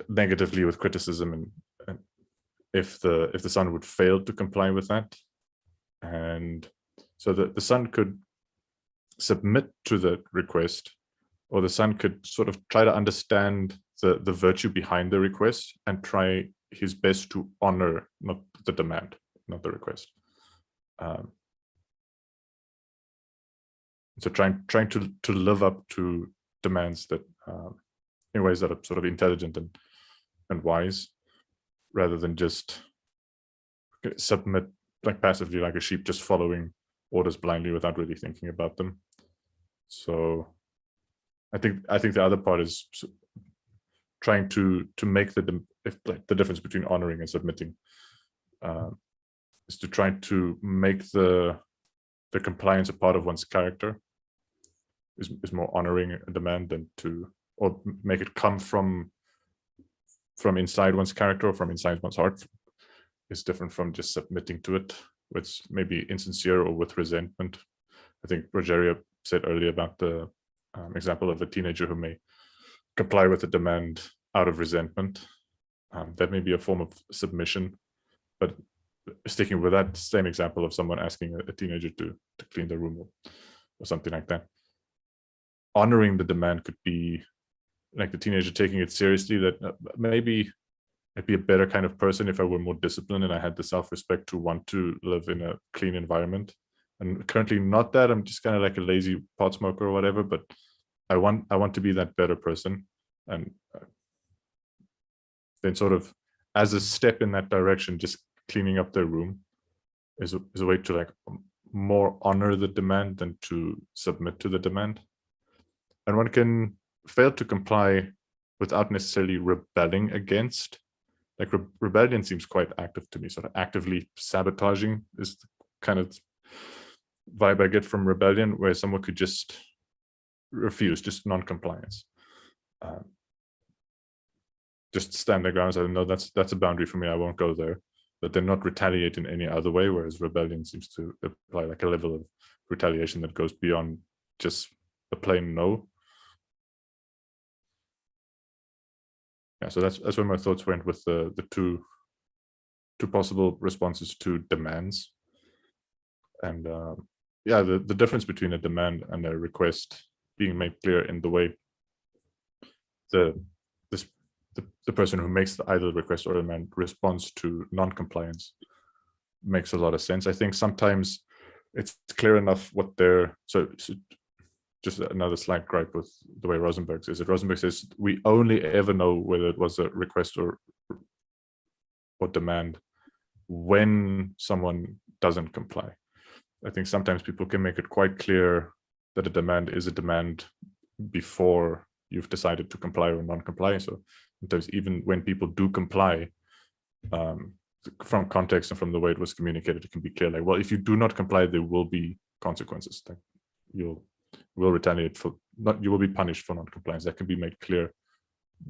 negatively with criticism, and if the son would fail to comply with that, and so the son could submit to the request, or the son could sort of try to understand the virtue behind the request and try his best to honor not the demand, not the request. So trying to live up to demands that in ways that are sort of intelligent and wise, rather than just submit like passively like a sheep, just following orders blindly without really thinking about them. So I think the other part is trying to make the difference between honoring and submitting is to try to make the compliance a part of one's character is more honoring a demand than or make it come from inside one's character or from inside one's heart. Is different from just submitting to it, which may be insincere or with resentment. I think Rogério said earlier about the example of a teenager who may comply with a demand out of resentment. That may be a form of submission, but sticking with that same example of someone asking a teenager to clean the room or something like that, honoring the demand could be like the teenager taking it seriously, that maybe I'd be a better kind of person if I were more disciplined and I had the self-respect to want to live in a clean environment. And currently not that. I'm just kind of like a lazy pot smoker or whatever, but I want to be that better person. And then sort of as a step in that direction, just cleaning up their room is a way to like more honor the demand than to submit to the demand. And one can fail to comply without necessarily rebelling against. Like rebellion seems quite active to me. Sort of actively sabotaging is the kind of vibe I get from rebellion, where someone could just refuse, just non-compliance, just stand their ground. I know that's a boundary for me. I won't go there, but they're not retaliate in any other way. Whereas rebellion seems to apply like a level of retaliation that goes beyond just a plain no. Yeah, so that's where my thoughts went with the two possible responses to demands. And yeah, the difference between a demand and a request being made clear in the way the person who makes either the request or demand responds to non-compliance makes a lot of sense. I think sometimes it's clear enough what they're so just another slight gripe with the way Rosenberg says it. Rosenberg says we only ever know whether it was a request or demand when someone doesn't comply. I think sometimes people can make it quite clear that a demand is a demand before you've decided to comply or non-comply. So sometimes even when people do comply, from context and from the way it was communicated, it can be clear like, well, if you do not comply, there will be consequences. Like you will retaliate for you will be punished for non-compliance. That can be made clear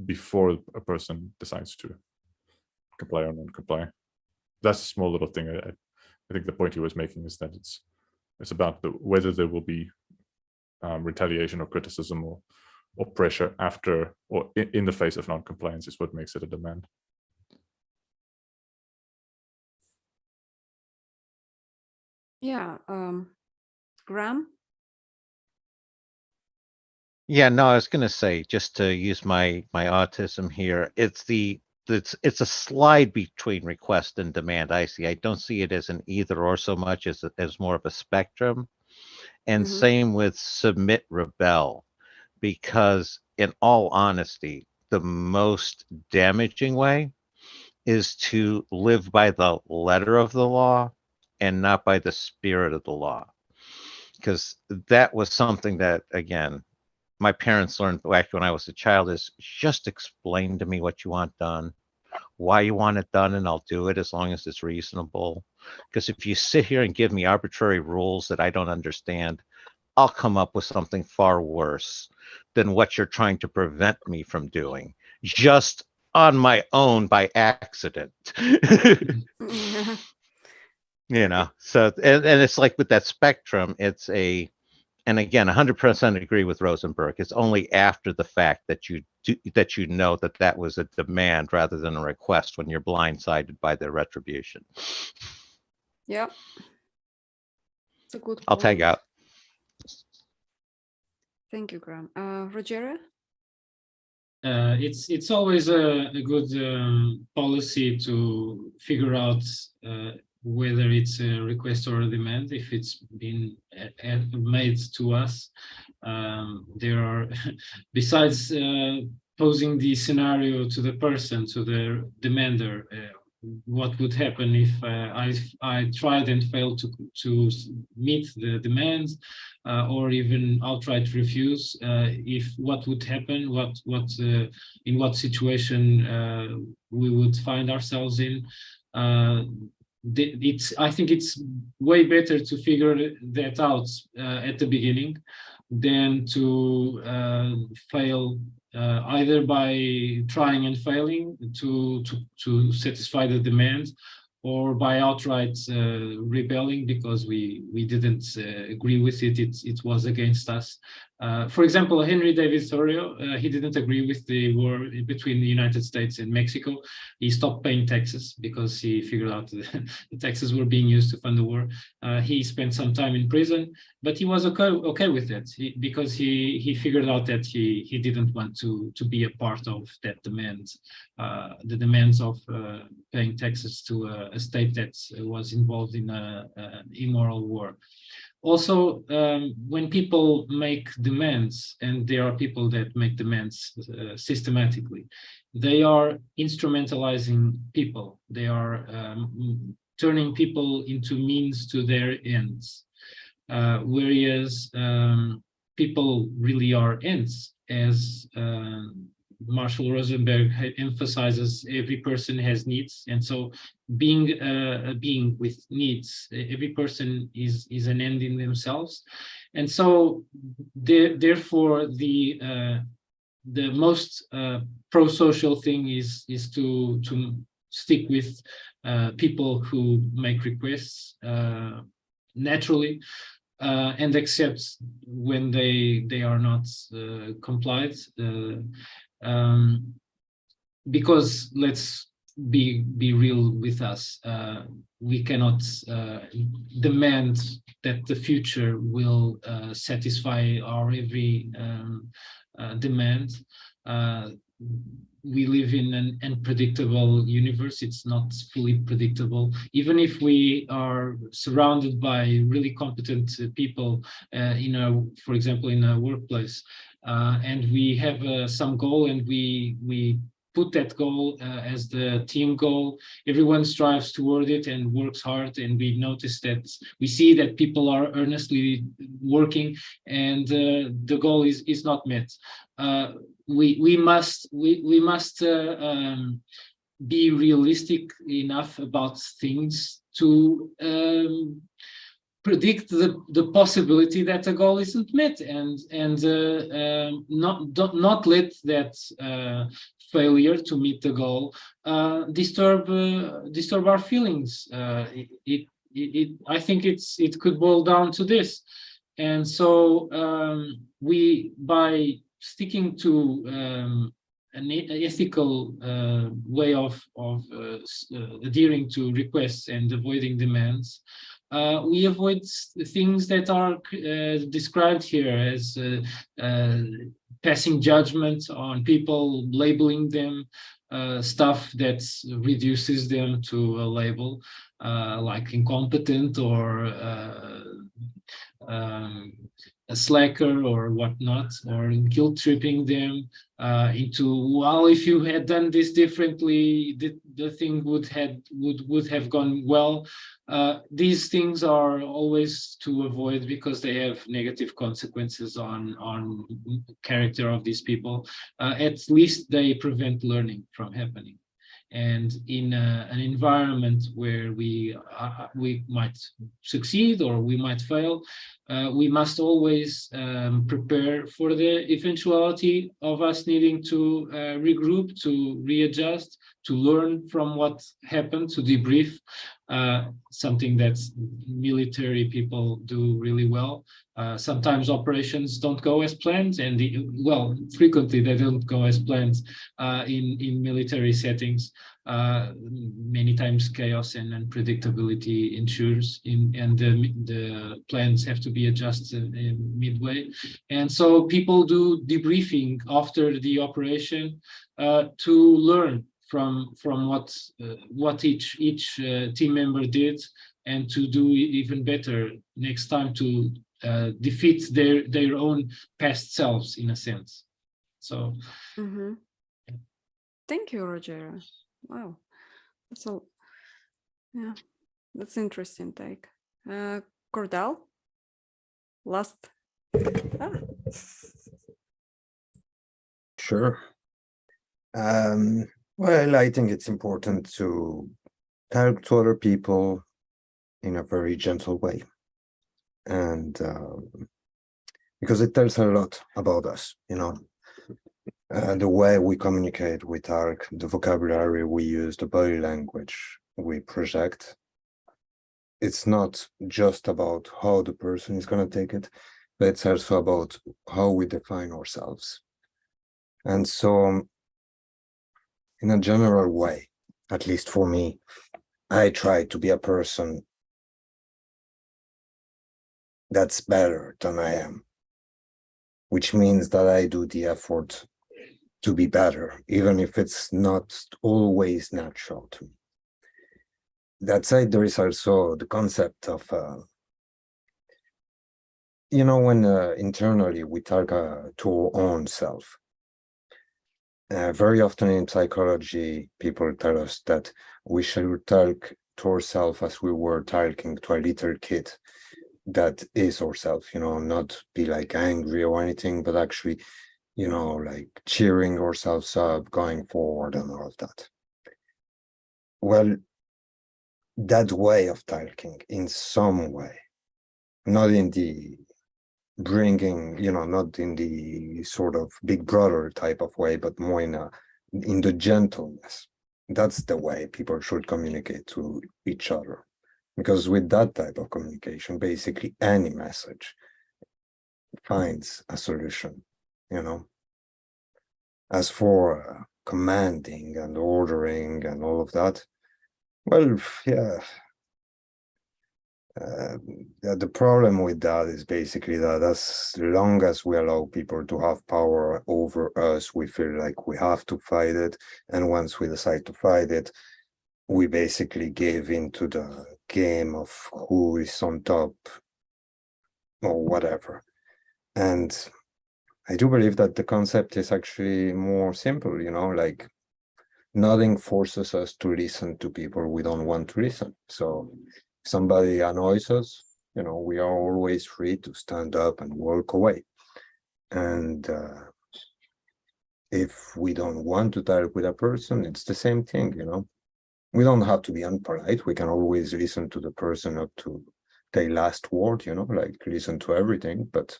before a person decides to comply or non-comply. That's a small little thing. I think the point he was making is that it's about whether there will be retaliation or criticism or pressure after or in the face of non-compliance is what makes it a demand.
Yeah, Graham?
Yeah, no, I was going to say, just to use my autism here, it's a slide between request and demand. I don't see it as an either or so much as more of a spectrum. And same with submit, rebel, because in all honesty, the most damaging way is to live by the letter of the law and not by the spirit of the law. Because that was something that, again, my parents learned back when I was a child, is just explain to me what you want done, why you want it done, and I'll do it as long as it's reasonable. Because if you sit here and give me arbitrary rules that I don't understand, I'll come up with something far worse than what you're trying to prevent me from doing, just on my own by accident. So and it's like with that spectrum, it's a, and again, 100% agree with Rosenberg. It's only after the fact that you know that was a demand rather than a request when you're blindsided by their retribution.
Yeah, it's a good
I'll tag
point.
out.
Thank you, Graham. Rogério?
It's always a good policy to figure out whether it's a request or a demand. If it's been made to us, there are, besides posing the scenario to the person, to the demander, what would happen if I tried and failed to meet the demands, or even outright refuse? If what would happen, in what situation we would find ourselves in? I think it's way better to figure that out at the beginning than to fail either by trying and failing to satisfy the demand, or by outright rebelling because we didn't agree with it. It was against us. For example, Henry David Thoreau, he didn't agree with the war between the United States and Mexico. He stopped paying taxes because he figured out the taxes were being used to fund the war. He spent some time in prison, but he was okay with that because he figured out that he didn't want to be a part of that demand, the demands of paying taxes to a state that was involved in an immoral war. Also, when people make demands, and there are people that make demands systematically, they are instrumentalizing people. They are turning people into means to their ends, whereas people really are ends, as Marshall Rosenberg emphasizes. Every person has needs, and so being a being with needs, every person is an end in themselves, and so therefore the most pro-social thing is to stick with people who make requests naturally, and accept when they are not complied. Because let's be real with us, we cannot demand that the future will satisfy our every demand. We live in an unpredictable universe. It's not fully predictable. Even if we are surrounded by really competent people for example, in a workplace, and we have some goal, and we put that goal as the team goal. Everyone strives toward it and works hard, and we see that people are earnestly working, and the goal is not met. We must be realistic enough about things to predict the possibility that a goal isn't met, and not let that failure to meet the goal disturb our feelings. I think it could boil down to this, and so we, by sticking to an ethical way of adhering to requests and avoiding demands, we avoid things that are described here as passing judgment on people, labeling them, stuff that reduces them to a label like incompetent or a slacker or whatnot, or guilt tripping them into, well, if you had done this differently, the thing would have gone well. These things are always to avoid because they have negative consequences on character of these people. At least they prevent learning from happening. And in an environment where we might succeed or we might fail, we must always prepare for the eventuality of us needing to regroup, to readjust, to learn from what happened, to debrief, something that military people do really well. Sometimes operations don't go as planned, and frequently they don't go as planned in military settings. Many times chaos and unpredictability ensures, and the plans have to be adjusted midway. And so people do debriefing after the operation to learn from what each team member did, and to do even better next time, to defeat their own past selves, in a sense. So
Thank you, Rogério. Wow, that's interesting take. Cordelh, last.
Sure. Well, I think it's important to talk to other people in a very gentle way, and because it tells a lot about us, the way we communicate with talk, the vocabulary we use, the body language we project. It's not just about how the person is going to take it, but it's also about how we define ourselves. And so, in a general way, at least for me, I try to be a person that's better than I am, which means that I do the effort to be better, even if it's not always natural to me. That said, there is also the concept of, when internally we talk to our own self. Very often in psychology, people tell us that we should talk to ourselves as we were talking to a little kid that is ourselves, not be like angry or anything, but actually, like cheering ourselves up, going forward and all of that. Well, that way of talking in some way, not in the bringing, not in the sort of big brother type of way, but more in the gentleness. That's the way people should communicate to each other. Because with that type of communication, basically any message finds a solution, As for commanding and ordering and all of that, well, yeah. The problem with that is basically that as long as we allow people to have power over us, we feel like we have to fight it. And once we decide to fight it, we basically give into the game of who is on top or whatever. And I do believe that the concept is actually more simple, like nothing forces us to listen to people we don't want to listen. So if somebody annoys us, we are always free to stand up and walk away. And if we don't want to talk with a person, it's the same thing, We don't have to be unpolite. We can always listen to the person up to their last word, like listen to everything. But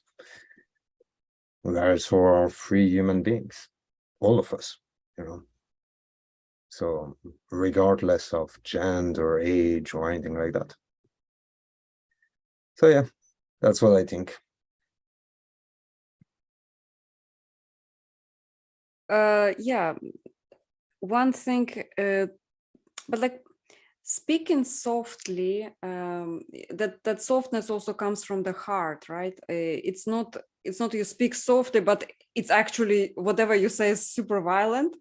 we also are free human beings, all of us, So regardless of gender, age, or anything like that. So yeah, that's what I think.
Yeah, one thing, but like speaking softly, that softness also comes from the heart, right? It's not you speak softly, but it's actually whatever you say is super violent.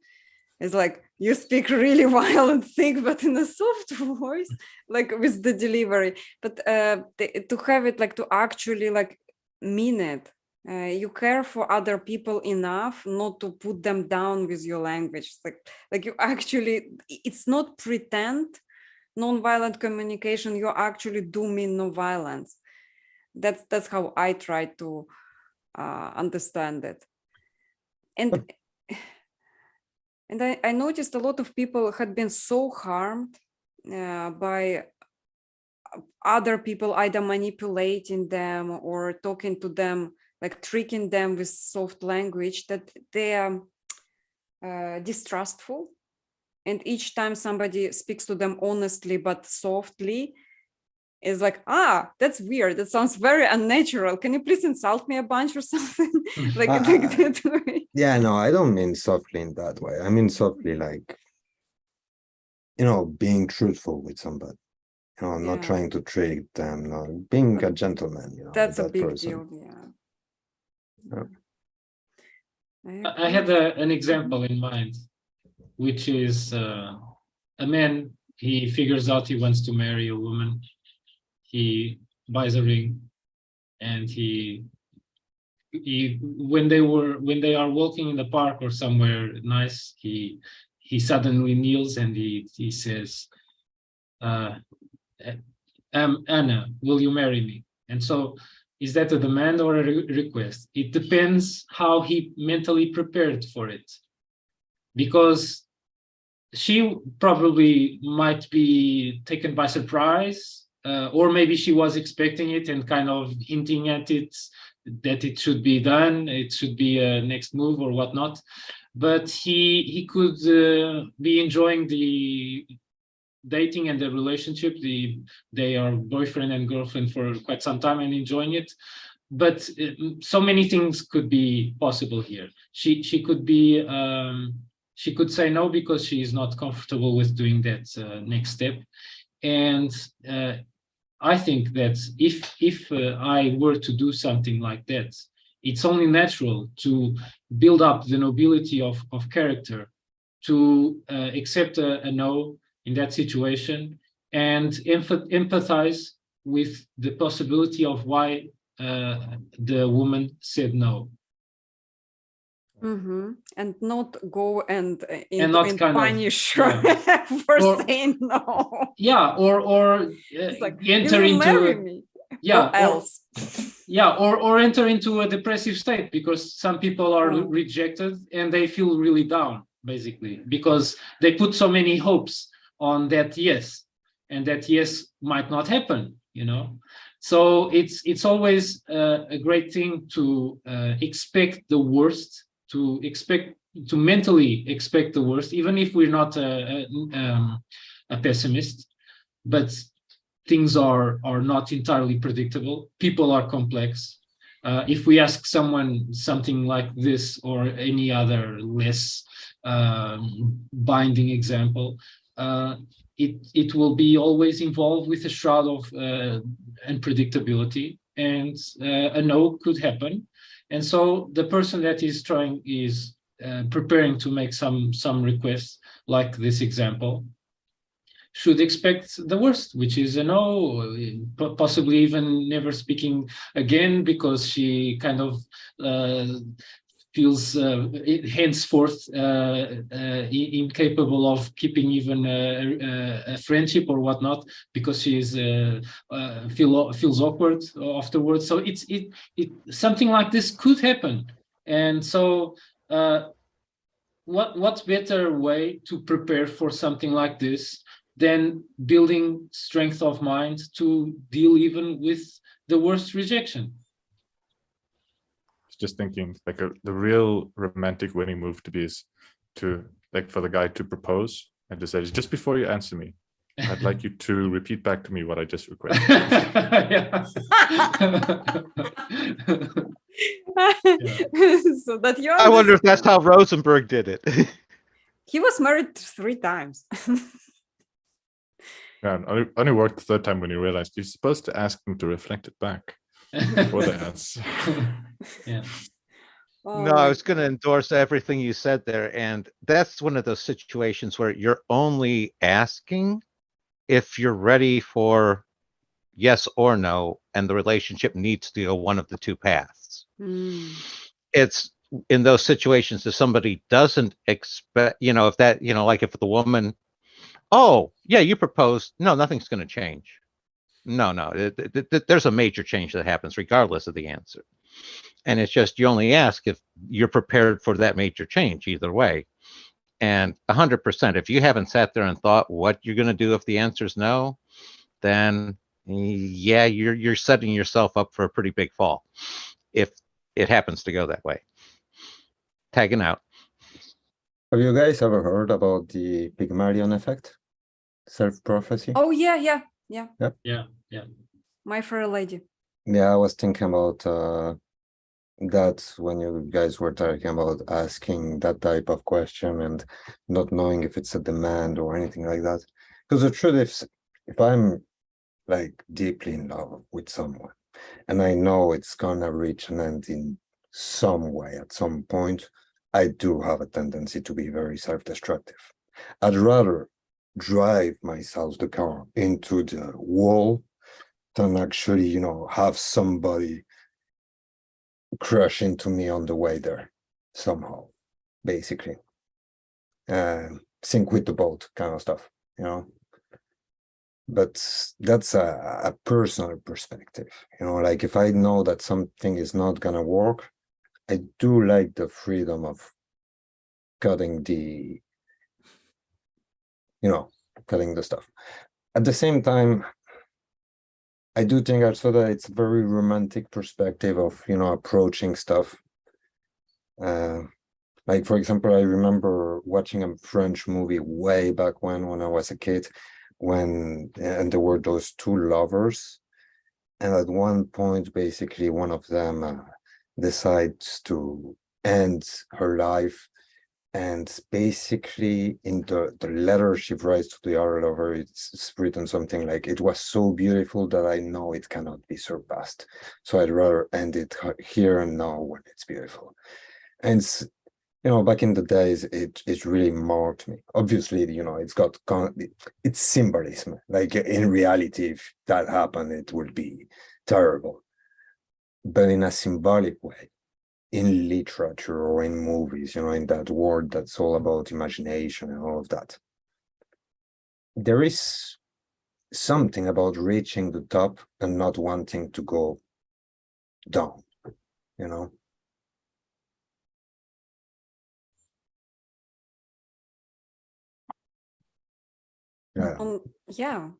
It's like you speak really violent thing, but in a soft voice, like with the delivery. But to have it like to actually like mean it. You care for other people enough not to put them down with your language. Like you actually, it's not pretend non-violent communication. You actually do mean no violence. That's how I try to understand it. And And I noticed a lot of people had been so harmed by other people either manipulating them or talking to them, like tricking them with soft language, that they are distrustful. And each time somebody speaks to them honestly but softly, it's like, that's weird. That sounds very unnatural. Can you please insult me a bunch or something? like that way.
Yeah, no, I don't mean softly in that way. I mean softly, like, being truthful with somebody. I'm not trying to trick them, no, being a gentleman,
That's
with
a big
person.
deal,
I had an example in mind, which is a man, he figures out he wants to marry a woman. He buys a ring, and he when they are walking in the park or somewhere nice, he suddenly kneels and he says, Anna, will you marry me? And so, is that a demand or a request? It depends how he mentally prepared for it, because she probably might be taken by surprise, or maybe she was expecting it and kind of hinting at it, that it should be done, it should be a next move or whatnot. But he could be enjoying the dating and the relationship. They are boyfriend and girlfriend for quite some time and enjoying it. But so many things could be possible here. She could be she could say no because she is not comfortable with doing that next step. And I think that if I were to do something like that, it's only natural to build up the nobility of character, to accept a no in that situation, and empathize with the possibility of why the woman said no.
And not go and punish
of,
her for saying no.
Yeah, or
like,
enter into
me?
Yeah,
or else.
Or enter into a depressive state, because some people are rejected and they feel really down, basically, because they put so many hopes on that yes, and that yes might not happen, So it's always a great thing to expect the worst, to mentally expect the worst, even if we're not a pessimist. But things are not entirely predictable. People are complex. If we ask someone something like this or any other less binding example, it will be always involved with a shroud of unpredictability, and a no could happen. And so the person that is preparing to make some requests like this example should expect the worst, which is a no, possibly even never speaking again, because she kind of feels henceforth incapable of keeping even a friendship or whatnot, because she feels awkward afterwards. So it something like this could happen. And so what better way to prepare for something like this than building strength of mind to deal even with the worst rejection?
Just thinking, like the real romantic winning move to be is to, like, for the guy to propose and to say, just before you answer me, I'd like you to repeat back to me what I just requested.
So that
I wonder if that's how Rosenberg did it.
He was married 3 times.
Yeah, only worked the third time when you realized you're supposed to ask them to reflect it back before they answer.
Yeah.
No, I was going to endorse everything you said there. And that's one of those situations where you're only asking if you're ready for yes or no, and the relationship needs to go one of the two paths. It's in those situations, if somebody doesn't expect, if that, like if the woman, oh, yeah, you proposed, no, nothing's going to change. No, there's a major change that happens regardless of the answer. And it's just, you only ask if you're prepared for that major change either way. And 100%, if you haven't sat there and thought what you're going to do if the answer is no, then yeah, you're setting yourself up for a pretty big fall if it happens to go that way. Tagging out.
Have you guys ever heard about the Pygmalion effect? Self-prophecy?
Oh yeah.
Yeah.
My Fair Lady.
Yeah, I was thinking about that when you guys were talking about asking that type of question and not knowing if it's a demand or anything like that. Because the truth is, if I'm like deeply in love with someone and I know it's gonna reach an end in some way at some point, I do have a tendency to be very self-destructive. I'd rather drive myself, the car, into the wall than actually, you know, have somebody crash into me on the way there somehow, basically. Sink with the boat kind of stuff, you know. But that's a personal perspective, you know, like if I know that something is not gonna work, I do like the freedom of cutting the, you know, cutting the stuff. At the same time, I do think also that it's a very romantic perspective of, you know, approaching stuff. Like, for example, I remember watching a French movie way back when I was a kid, and there were those two lovers. And at one point, basically, one of them decides to end her life. And basically, in the letter she writes to the other lover, it's written something like, "It was so beautiful that I know it cannot be surpassed. So I'd rather end it here and now when it's beautiful." And you know, back in the days, it really marked me. Obviously, you know, it's symbolism. Like in reality, if that happened, it would be terrible. But in a symbolic way, in literature or in movies, you know, in that world that's all about imagination and all of that, there is something about reaching the top and not wanting to go down, you know.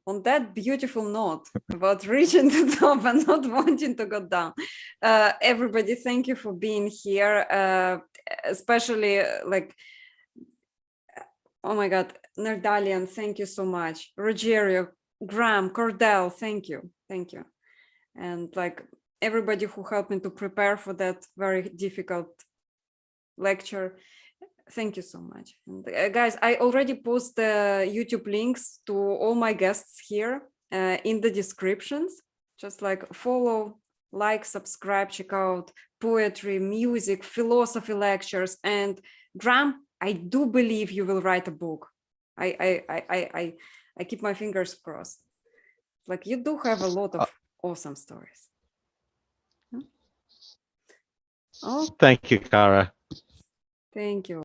On that beautiful note about reaching the top and not wanting to go down, everybody, thank you for being here, especially like, oh my god, Nerdalian, thank you so much. Rogério, Graham, Cordelh, thank you, and like everybody who helped me to prepare for that very difficult lecture. Thank you so much. And, guys, I already post the YouTube links to all my guests here in the descriptions. Just like follow, like, subscribe, check out poetry, music, philosophy lectures. And Graham, I do believe you will write a book. I keep my fingers crossed. Like you do have a lot of awesome stories. Oh,
Thank you, Kara.
thank you.